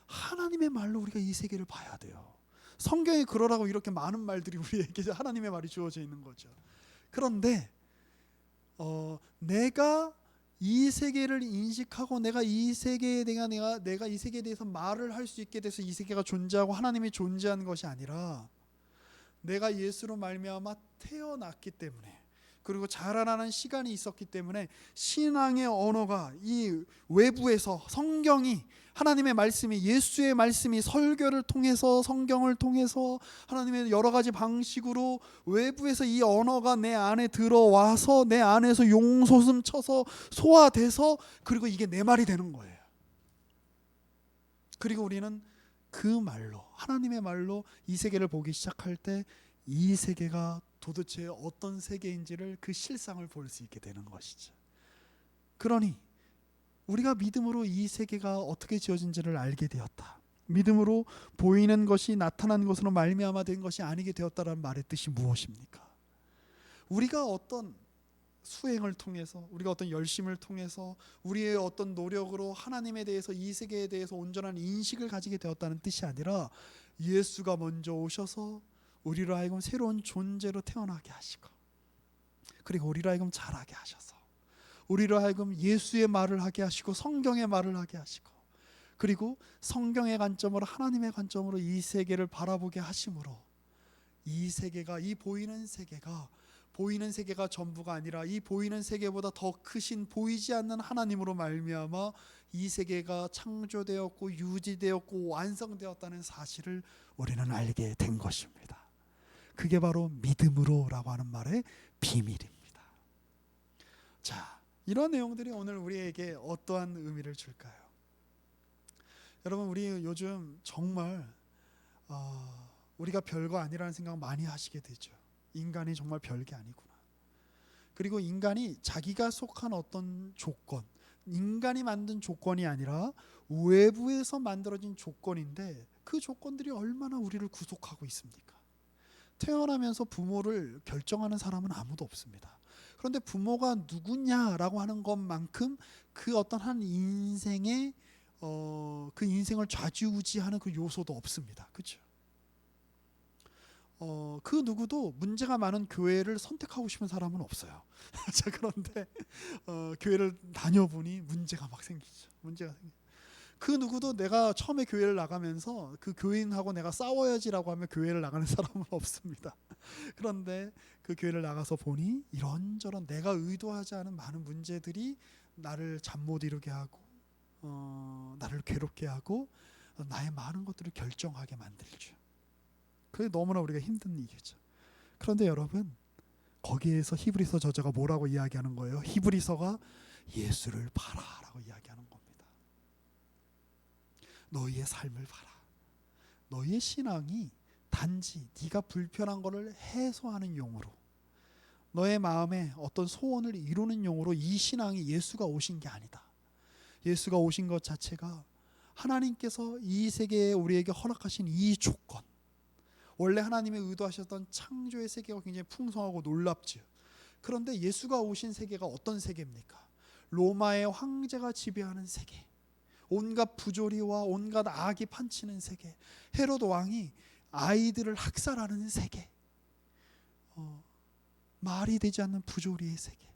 하나님의 말로 우리가 이 세계를 봐야 돼요. 성경에 그러라고 이렇게 많은 말들이 우리에게 하나님의 말이 주어져 있는 거죠. 그런데 내가 이 세계를 인식하고 내가 이 세계에 대한 내가 이 세계에 대해서 말을 할 수 있게 돼서 이 세계가 존재하고 하나님이 존재하는 것이 아니라, 내가 예수로 말미암아 태어났기 때문에, 그리고 자라나는 시간이 있었기 때문에 신앙의 언어가 이 외부에서 성경이, 하나님의 말씀이, 예수의 말씀이 설교를 통해서, 성경을 통해서, 하나님의 여러 가지 방식으로 외부에서 이 언어가 내 안에 들어와서 내 안에서 용솟음 쳐서 소화돼서, 그리고 이게 내 말이 되는 거예요. 그리고 우리는 그 말로, 하나님의 말로 이 세계를 보기 시작할 때 이 세계가 도대체 어떤 세계인지를, 그 실상을 볼 수 있게 되는 것이죠. 그러니 우리가 믿음으로 이 세계가 어떻게 지어진지를 알게 되었다. 믿음으로 보이는 것이 나타난 것으로 말미암아 된 것이 아니게 되었다라는 말의 뜻이 무엇입니까? 우리가 어떤 수행을 통해서, 우리가 어떤 열심을 통해서, 우리의 어떤 노력으로 하나님에 대해서, 이 세계에 대해서 온전한 인식을 가지게 되었다는 뜻이 아니라, 예수가 먼저 오셔서 우리로 하여금 새로운 존재로 태어나게 하시고, 그리고 우리로 하여금 자라게 하셔서, 우리로 하여금 예수의 말을 하게 하시고, 성경의 말을 하게 하시고, 그리고 성경의 관점으로, 하나님의 관점으로 이 세계를 바라보게 하심으로, 이 세계가, 이 보이는 세계가 전부가 아니라, 이 보이는 세계보다 더 크신 보이지 않는 하나님으로 말미암아 이 세계가 창조되었고 유지되었고 완성되었다는 사실을 우리는 알게 된 것입니다. 그게 바로 믿음으로라고 하는 말의 비밀입니다. 자, 이런 내용들이 오늘 우리에게 어떠한 의미를 줄까요? 여러분, 우리 요즘 정말 우리가 별거 아니라는 생각 많이 하시게 되죠. 인간이 정말 별게 아니구나. 그리고 인간이 자기가 속한 어떤 조건, 인간이 만든 조건이 아니라 외부에서 만들어진 조건인데, 그 조건들이 얼마나 우리를 구속하고 있습니까? 태어나면서 부모를 결정하는 사람은 아무도 없습니다. 그런데 부모가 누구냐라고 하는 것만큼 그 어떤 한 인생의 그 인생을 좌지우지하는 그 요소도 없습니다. 그렇죠? 그 누구도 문제가 많은 교회를 선택하고 싶은 사람은 없어요. 자, 그런데 교회를 다녀보니 문제가 막 생기죠. 그 누구도 내가 처음에 교회를 나가면서 그 교인하고 내가 싸워야지라고 하면 교회를 나가는 사람은 없습니다. 그런데 그 교회를 나가서 보니 이런저런 내가 의도하지 않은 많은 문제들이 나를 잠 못 이루게 하고, 나를 괴롭게 하고, 나의 많은 것들을 결정하게 만들죠. 그게 너무나 우리가 힘든 일이죠. 그런데 여러분, 거기에서 히브리서 저자가 뭐라고 이야기하는 거예요? 히브리서가 예수를 봐라라고 이야기하는 겁니다. 너희의 삶을 봐라. 너희의 신앙이 단지 네가 불편한 것을 해소하는 용으로, 너의 마음에 어떤 소원을 이루는 용으로 이 신앙이 예수가 오신 게 아니다. 예수가 오신 것 자체가 하나님께서 이 세계에 우리에게 허락하신 이 조건, 원래 하나님이 의도하셨던 창조의 세계가 굉장히 풍성하고 놀랍지요. 그런데 예수가 오신 세계가 어떤 세계입니까? 로마의 황제가 지배하는 세계, 온갖 부조리와 온갖 악이 판치는 세계, 헤롯 왕이 아이들을 학살하는 세계, 말이 되지 않는 부조리의 세계.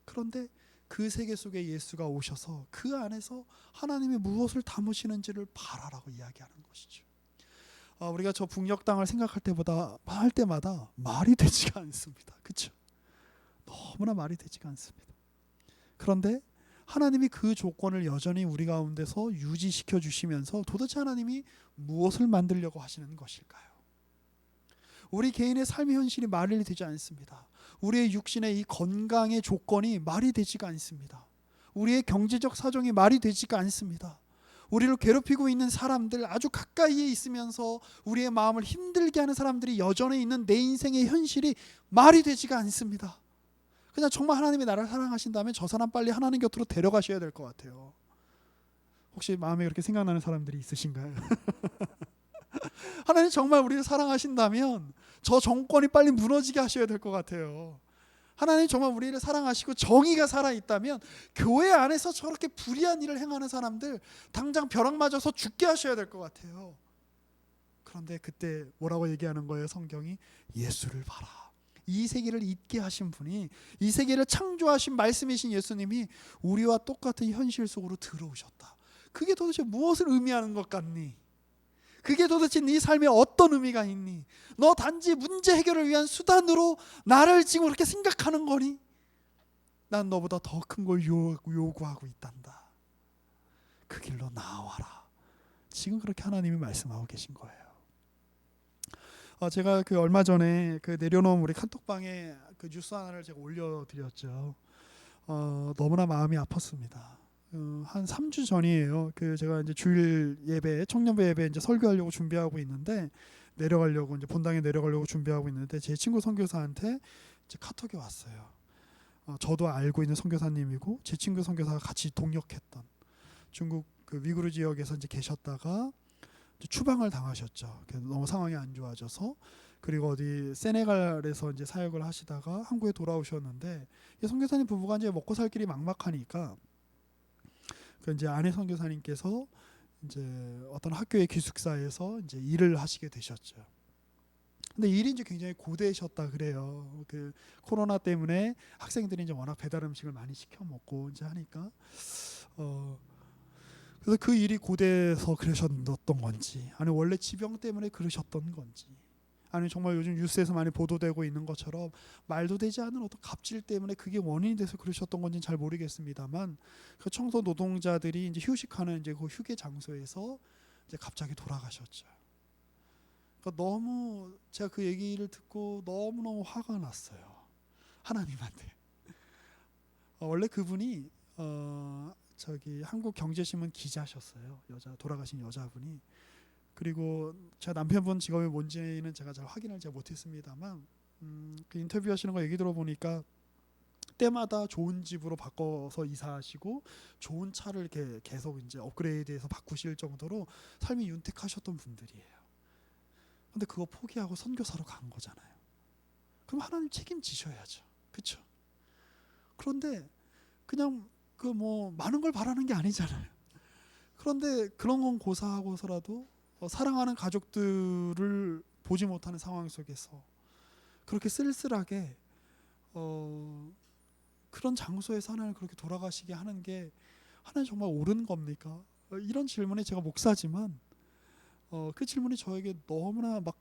그런데 그 세계 속에 예수가 오셔서 그 안에서 하나님이 무엇을 담으시는지를 봐라라고 이야기하는 것이죠. 우리가 저 북녘 땅을 생각할 때마다 말이 되지가 않습니다. 그렇죠? 너무나 말이 되지가 않습니다. 그런데 하나님이 그 조건을 여전히 우리 가운데서 유지시켜 주시면서 도대체 하나님이 무엇을 만들려고 하시는 것일까요? 우리 개인의 삶의 현실이 말이 되지 않습니다. 우리의 육신의 이 건강의 조건이 말이 되지가 않습니다. 우리의 경제적 사정이 말이 되지가 않습니다. 우리를 괴롭히고 있는 사람들, 아주 가까이에 있으면서 우리의 마음을 힘들게 하는 사람들이 여전히 있는 내 인생의 현실이 말이 되지가 않습니다. 그냥 정말 하나님이 나를 사랑하신다면 저 사람 빨리 하나님 곁으로 데려가셔야 될 것 같아요. 혹시 마음에 그렇게 생각나는 사람들이 있으신가요? 하나님 정말 우리를 사랑하신다면 저 정권이 빨리 무너지게 하셔야 될 것 같아요. 하나님 정말 우리를 사랑하시고 정의가 살아있다면 교회 안에서 저렇게 불의한 일을 행하는 사람들 당장 벼락 맞아서 죽게 하셔야 될 것 같아요. 그런데 그때 뭐라고 얘기하는 거예요? 성경이 예수를 봐라. 이 세계를 있게 하신 분이, 이 세계를 창조하신 말씀이신 예수님이 우리와 똑같은 현실 속으로 들어오셨다. 그게 도대체 무엇을 의미하는 것 같니? 그게 도대체 네 삶에 어떤 의미가 있니? 너 단지 문제 해결을 위한 수단으로 나를 지금 그렇게 생각하는 거니? 난 너보다 더 큰 걸 요구하고 있단다. 그 길로 나와라. 지금 그렇게 하나님이 말씀하고 계신 거예요. 제가 그 얼마 전에 그 내려놓은 우리 카톡방에 그 뉴스 하나를 제가 올려드렸죠. 너무나 마음이 아팠습니다. 한 3주 전이에요. 그 제가 이제 주일 예배, 청년부 예배 이제 설교하려고 준비하고 있는데 내려가려고 이제 본당에 내려가려고 준비하고 있는데 제 친구 선교사한테 이제 카톡이 왔어요. 저도 알고 있는 선교사님이고 제 친구 선교사가 같이 동역했던 중국 그 위구르 지역에서 이제 계셨다가 이제 추방을 당하셨죠. 너무 상황이 안 좋아져서 그리고 어디 세네갈에서 이제 사역을 하시다가 한국에 돌아오셨는데 이 선교사님 부부가 이제 먹고 살 길이 막막하니까 그 이제 아내 선교사님께서 이제 어떤 학교의 기숙사에서 이제 일을 하시게 되셨죠. 근데 일이 이제 굉장히 고되셨다 그래요. 그 코로나 때문에 학생들이 이제 워낙 배달 음식을 많이 시켜 먹고 이제 하니까 그래서 그 일이 고돼서 그러셨던 건지, 아니 원래 지병 때문에 그러셨던 건지, 아니 정말 요즘 뉴스에서 많이 보도되고 있는 것처럼 말도 되지 않은 어떤 갑질 때문에 그게 원인이 돼서 그러셨던 건지는 잘 모르겠습니다만 그 청소 노동자들이 이제 휴식하는 이제 그 휴게 장소에서 이제 갑자기 돌아가셨죠. 그러니까 너무 제가 그 얘기를 듣고 너무너무 화가 났어요. 하나님한테. 원래 그분이 저기 한국경제신문 기자셨어요. 돌아가신 여자분이. 그리고 제 남편분 직업이 뭔지는 제가 잘 확인을 잘 못했습니다만 그 인터뷰하시는 거 얘기 들어보니까 때마다 좋은 집으로 바꿔서 이사하시고 좋은 차를 이렇게 계속 이제 업그레이드해서 바꾸실 정도로 삶이 윤택하셨던 분들이에요. 근데 그거 포기하고 선교사로 간 거잖아요. 그럼 하나님 책임지셔야죠. 그렇죠? 그런데 그냥 그 뭐 많은 걸 바라는 게 아니잖아요. 그런데 그런 건 고사하고서라도 사랑하는 가족들을 보지 못하는 상황 속에서 그렇게 쓸쓸하게 그런 장소에서 하나님 그렇게 돌아가시게 하는 게 하나님 정말 옳은 겁니까? 이런 질문에 제가 목사지만 그 질문이 저에게 너무나 막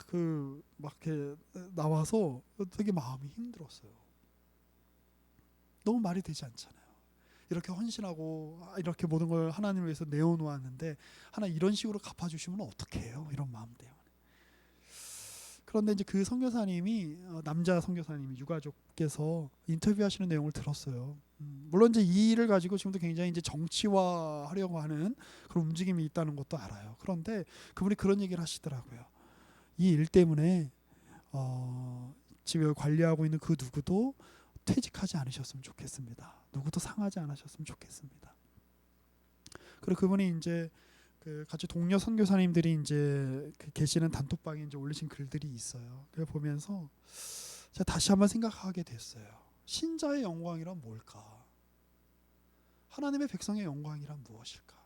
이렇게 나와서 되게 마음이 힘들었어요. 너무 말이 되지 않잖아요. 이렇게 헌신하고 이렇게 모든 걸 하나님을 위해서 내어놓았는데 하나님 이런 식으로 갚아주시면 어떻게 해요? 이런 마음 때문에. 그런데 이제 그 선교사님이 남자 선교사님이 유가족께서 인터뷰하시는 내용을 들었어요. 물론 이제 이 일을 가지고 지금도 굉장히 이제 정치화하려고 하는 그런 움직임이 있다는 것도 알아요. 그런데 그분이 그런 얘기를 하시더라고요. 이 일 때문에 집을 관리하고 있는 그 누구도 퇴직하지 않으셨으면 좋겠습니다. 누구도 상하지 않으셨으면 좋겠습니다. 그리고 그분이 이제 그 같이 동료 선교사님들이 이제 그 계시는 단톡방에 이제 올리신 글들이 있어요. 그걸 보면서 제가 다시 한번 생각하게 됐어요. 신자의 영광이란 뭘까? 하나님의 백성의 영광이란 무엇일까?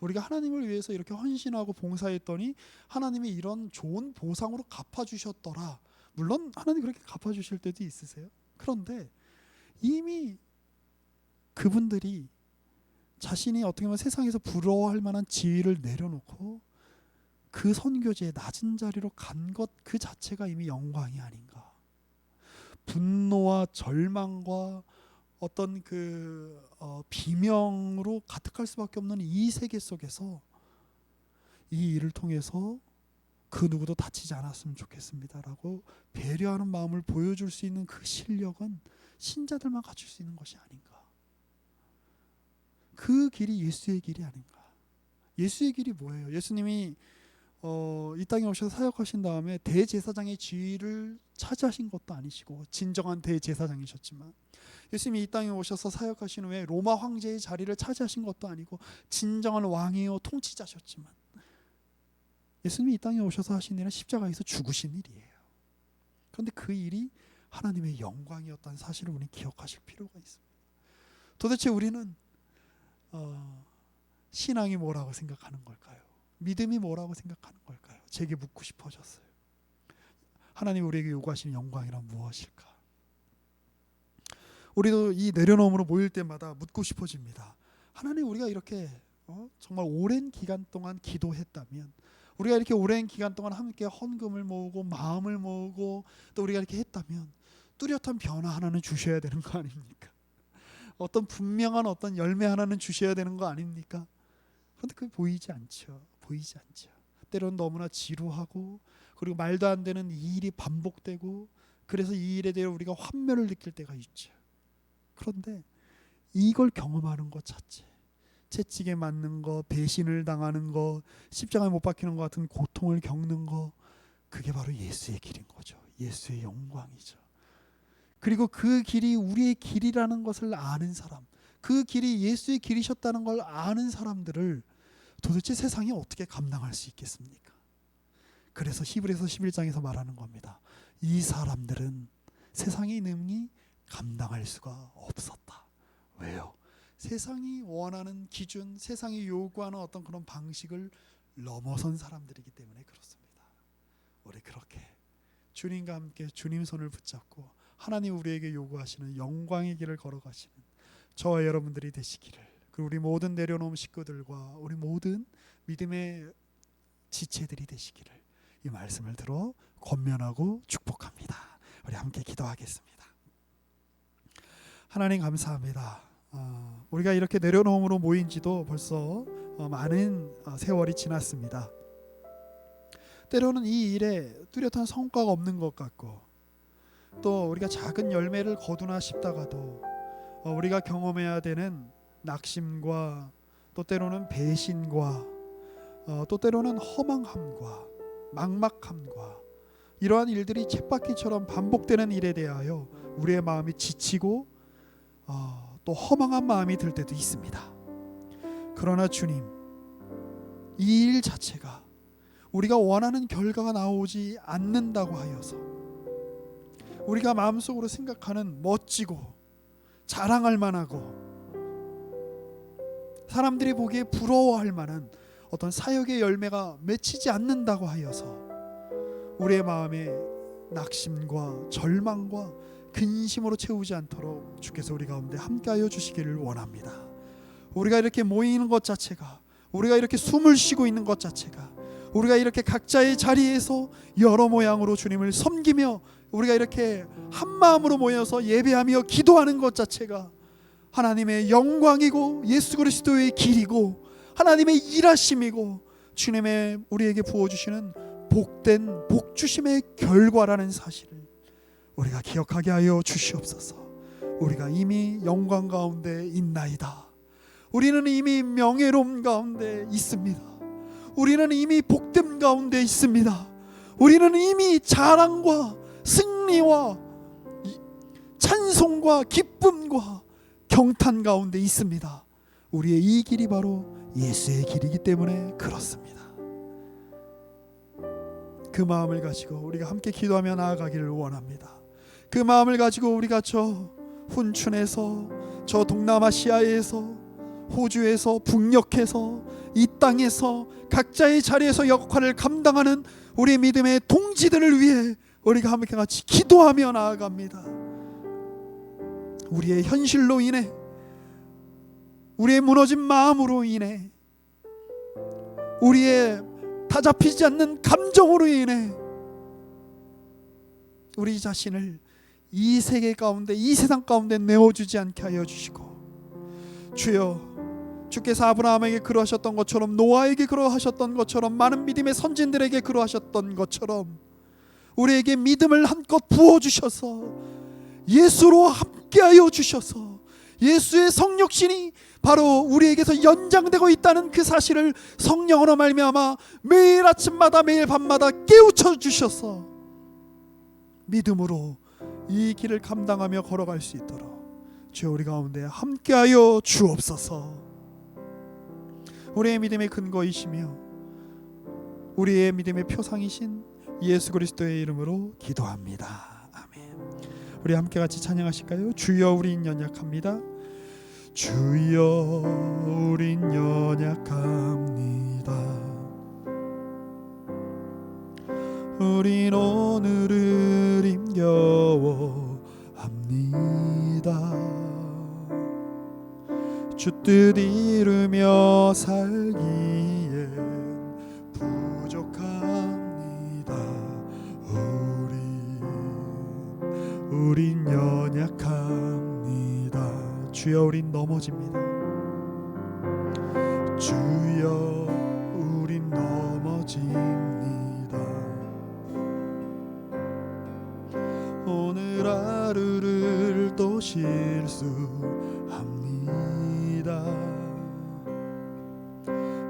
우리가 하나님을 위해서 이렇게 헌신하고 봉사했더니 하나님이 이런 좋은 보상으로 갚아주셨더라. 물론 하나님 그렇게 갚아주실 때도 있으세요. 그런데 이미 그분들이 자신이 어떻게 보면 세상에서 부러워할 만한 지위를 내려놓고 그 선교지의 낮은 자리로 간 것 그 자체가 이미 영광이 아닌가. 분노와 절망과 어떤 그 비명으로 가득할 수밖에 없는 이 세계 속에서 이 일을 통해서 그 누구도 다치지 않았으면 좋겠습니다라고 배려하는 마음을 보여줄 수 있는 그 실력은 신자들만 갖출 수 있는 것이 아닌가. 그 길이 예수의 길이 아닌가. 예수의 길이 뭐예요? 예수님이 이 땅에 오셔서 사역하신 다음에 대제사장의 지위를 차지하신 것도 아니시고 진정한 대제사장이셨지만 예수님이 이 땅에 오셔서 사역하신 후에 로마 황제의 자리를 차지하신 것도 아니고 진정한 왕이요 통치자셨지만 예수님이 이 땅에 오셔서 하신 일은 십자가에서 죽으신 일이에요. 그런데 그 일이 하나님의 영광이었다는 사실을 우리는 기억하실 필요가 있습니다. 도대체 우리는 신앙이 뭐라고 생각하는 걸까요? 믿음이 뭐라고 생각하는 걸까요? 제게 묻고 싶어졌어요. 하나님 우리에게 요구하시는 영광이란 무엇일까? 우리도 이 내려놓음으로 모일 때마다 묻고 싶어집니다. 하나님, 우리가 이렇게 정말 오랜 기간 동안 기도했다면, 우리가 이렇게 오랜 기간 동안 함께 헌금을 모으고 마음을 모으고 또 우리가 이렇게 했다면 뚜렷한 변화 하나는 주셔야 되는 거 아닙니까? 어떤 분명한 어떤 열매 하나는 주셔야 되는 거 아닙니까? 그런데 그게 보이지 않죠. 때로는 너무나 지루하고, 그리고 말도 안 되는 이 일이 반복되고, 그래서 이 일에 대해 우리가 환멸을 느낄 때가 있죠. 그런데 이걸 경험하는 것 자체, 채찍에 맞는 거, 배신을 당하는 거, 십자가에 못 박히는 것 같은 고통을 겪는 거, 그게 바로 예수의 길인 거죠. 예수의 영광이죠. 그리고 그 길이 우리의 길이라는 것을 아는 사람, 그 길이 예수의 길이셨다는 걸 아는 사람들을 도대체 세상이 어떻게 감당할 수 있겠습니까? 그래서 히브리서 11장에서 말하는 겁니다. 이 사람들은 세상의 능히 감당할 수가 없었다. 왜요? 세상이 원하는 기준, 세상이 요구하는 어떤 그런 방식을 넘어선 사람들이기 때문에 그렇습니다. 우리 그렇게 주님과 함께 주님 손을 붙잡고 하나님 우리에게 요구하시는 영광의 길을 걸어가시는 저와 여러분들이 되시기를, 그리고 우리 모든 내려놓은 식구들과 우리 모든 믿음의 지체들이 되시기를 이 말씀을 들어 권면하고 축복합니다. 우리 함께 기도하겠습니다. 하나님 감사합니다. 우리가 이렇게 내려놓음으로 모인 지도 벌써 많은 세월이 지났습니다. 때로는 이 일에 뚜렷한 성과가 없는 것 같고, 또 우리가 작은 열매를 거두나 싶다가도 우리가 경험해야 되는 낙심과, 또 때로는 배신과, 또 때로는 허망함과 막막함과, 이러한 일들이 쳇바퀴처럼 반복되는 일에 대하여 우리의 마음이 지치고 또 허망한 마음이 들 때도 있습니다. 그러나 주님, 이 일 자체가 우리가 원하는 결과가 나오지 않는다고 하여서 우리가 마음속으로 생각하는 멋지고 자랑할 만하고 사람들이 보기에 부러워할 만한 어떤 사역의 열매가 맺히지 않는다고 하여서 우리의 마음에 낙심과 절망과 근심으로 채우지 않도록 주께서 우리 가운데 함께하여 주시기를 원합니다. 우리가 이렇게 모이는 것 자체가, 우리가 이렇게 숨을 쉬고 있는 것 자체가, 우리가 이렇게 각자의 자리에서 여러 모양으로 주님을 섬기며 우리가 이렇게 한 마음으로 모여서 예배하며 기도하는 것 자체가 하나님의 영광이고 예수 그리스도의 길이고 하나님의 일하심이고 주님의 우리에게 부어주시는 복된 복주심의 결과라는 사실을 우리가 기억하게 하여 주시옵소서. 우리가 이미 영광 가운데 있나이다. 우리는 이미 명예로움 가운데 있습니다. 우리는 이미 복됨 가운데 있습니다. 우리는 이미 자랑과 승리와 찬송과 기쁨과 경탄 가운데 있습니다. 우리의 이 길이 바로 예수의 길이기 때문에 그렇습니다. 그 마음을 가지고 우리가 함께 기도하며 나아가기를 원합니다. 그 마음을 가지고 우리가 저 훈춘에서, 저 동남아시아에서, 호주에서, 북녘에서, 이 땅에서 각자의 자리에서 역할을 감당하는 우리 믿음의 동지들을 위해 우리가 함께 같이 기도하며 나아갑니다. 우리의 현실로 인해, 우리의 무너진 마음으로 인해, 우리의 다잡히지 않는 감정으로 인해 우리 자신을 이 세계 가운데, 이 세상 가운데 내어주지 않게 하여 주시고, 주여, 주께서 아브라함에게 그러하셨던 것처럼, 노아에게 그러하셨던 것처럼, 많은 믿음의 선진들에게 그러하셨던 것처럼 우리에게 믿음을 한껏 부어주셔서 예수로 함께하여 주셔서 예수의 성육신이 바로 우리에게서 연장되고 있다는 그 사실을 성령으로 말미암아 매일 아침마다 매일 밤마다 깨우쳐 주셔서 믿음으로 이 길을 감당하며 걸어갈 수 있도록 주여 우리 가운데 함께하여 주옵소서. 우리의 믿음의 근거이시며 우리의 믿음의 표상이신 예수 그리스도의 이름으로 기도합니다. 아멘. 우리 함께 같이 찬양하실까요? 주여 우린 연약합니다. 주여 우린 연약합니다. 우린 오늘을 힘겨워합니다. 주 뜻 이루며 살기엔 부족합니다. 우린 연약합니다. 주여 우린 넘어집니다. 주여 우린 넘어집니다. 오늘 하루를 또 실수합니다.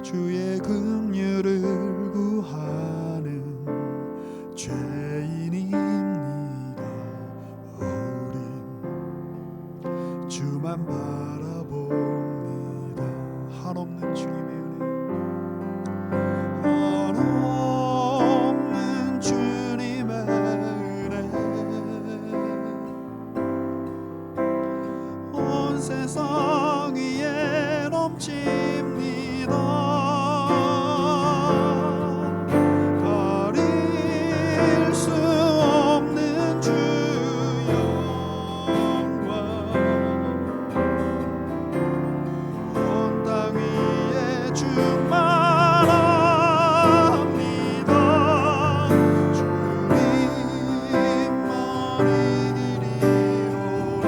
주의 긍휼을 구하는 죄인입니다. 우린 주만 바라봅니다. 한없는 주님의 은혜, 한없는 주님의 은혜, 온 세상 위에 넘칩니다. 가릴 수 없는 주 영광, 온 땅 위에 충만합니다. 주님만이 길이오니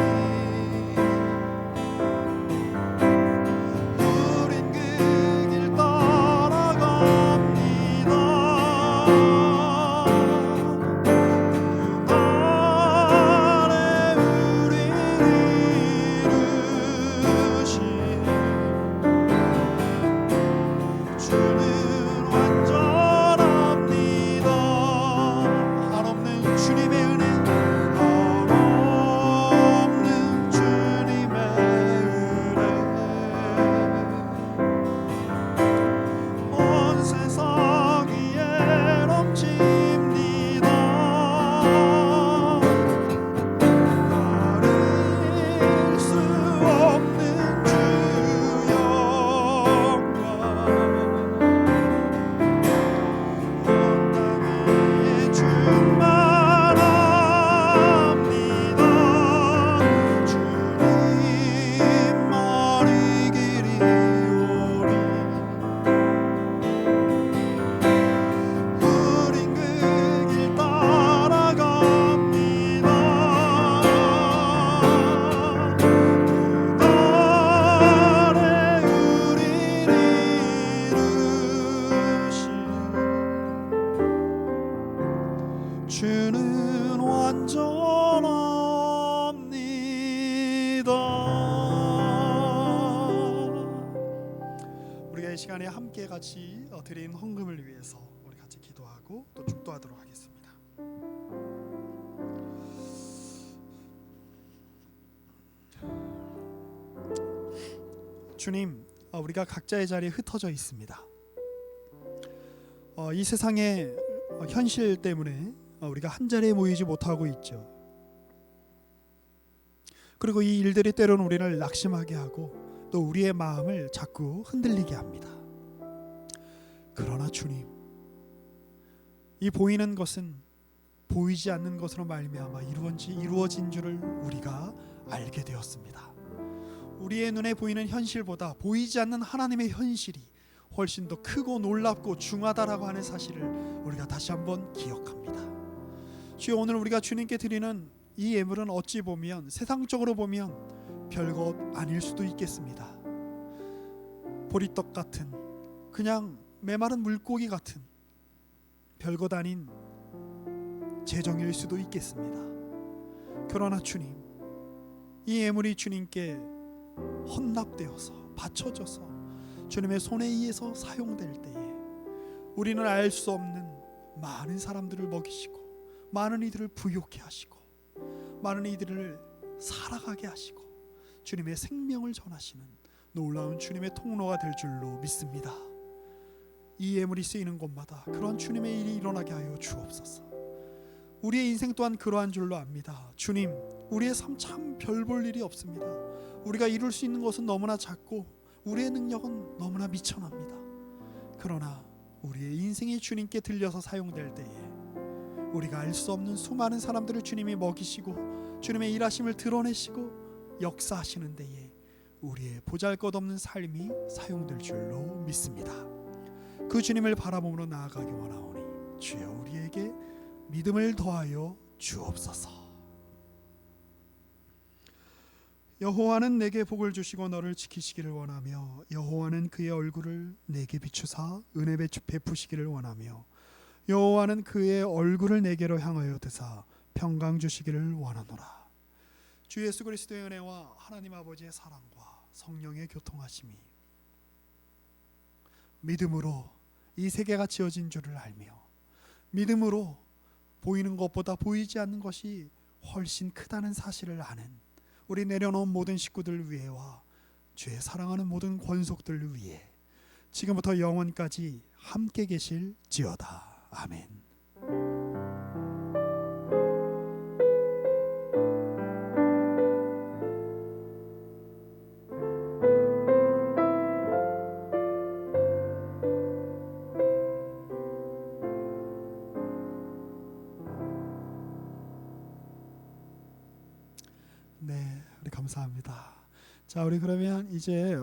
우린 그 길 따라갑니다. 그 날에 우리를 이루신 주는 완전합니다. 한없는 주님의 은혜, 한없는 주님의 은혜, 온 세상 위에 넘칩니다. 가릴 수 없는 주 영광, 온 땅 위에 충만합니다. 주님만이 길이오니 우린 그 길 따라갑니다. 그 날에 우리를 이루신 주는 완전합니다. 우리가 이 시간에 함께 같이 드린 헌금을 위해서 우리 같이 기도하고 또 축도하도록 하겠습니다. 주님, 우리가 각자의 자리에 흩어져 있습니다. 이 세상의 현실 때문에 우리가 한 자리에 모이지 못하고 있죠. 그리고 이 일들이 때로는 우리를 낙심하게 하고 또 우리의 마음을 자꾸 흔들리게 합니다. 그러나 주님, 이 보이는 것은 보이지 않는 것으로 말미암아 이루어진 줄을 우리가 알게 되었습니다. 우리의 눈에 보이는 현실보다 보이지 않는 하나님의 현실이 훨씬 더 크고 놀랍고 중하다라고 하는 사실을 우리가 다시 한번 기억합니다. 주여, 오늘 우리가 주님께 드리는 이 예물은 어찌 보면 세상적으로 보면 별것 아닐 수도 있겠습니다. 보리떡 같은, 그냥 메마른 물고기 같은 별것 아닌 재정일 수도 있겠습니다. 그러나 주님, 이 예물이 주님께 헌납되어서 바쳐져서 주님의 손에 의해서 사용될 때에 우리는 알 수 없는 많은 사람들을 먹이시고 많은 이들을 부욕해 하시고 많은 이들을 살아가게 하시고 주님의 생명을 전하시는 놀라운 주님의 통로가 될 줄로 믿습니다. 이 예물이 쓰이는 곳마다 그러한 주님의 일이 일어나게 하여 주옵소서. 우리의 인생 또한 그러한 줄로 압니다. 주님, 우리의 삶 참 별 볼 일이 없습니다. 우리가 이룰 수 있는 것은 너무나 작고 우리의 능력은 너무나 미천합니다. 그러나 우리의 인생이 주님께 들려서 사용될 때에 우리가 알 수 없는 수많은 사람들을 주님이 먹이시고 주님의 일하심을 드러내시고 역사하시는 데에 우리의 보잘것없는 삶이 사용될 줄로 믿습니다. 그 주님을 바라보므로 나아가기 원하오니 주여 우리에게 믿음을 더하여 주옵소서. 여호와는 내게 복을 주시고 너를 지키시기를 원하며 여호와는 그의 얼굴을 내게 비추사 은혜 베푸시기를 원하며 여호와는 그의 얼굴을 내게로 향하여 드사 평강 주시기를 원하노라. 주 예수 그리스도의 은혜와 하나님 아버지의 사랑과 성령의 교통하심이 믿음으로 이 세계가 지어진 줄을 알며 믿음으로 보이는 것보다 보이지 않는 것이 훨씬 크다는 사실을 아는 우리 내려놓은 모든 식구들 위해와 주의 사랑하는 모든 권속들 위해 지금부터 영원까지 함께 계실지어다. 아멘. 네, 우리 감사합니다. 자, 우리 그러면 이제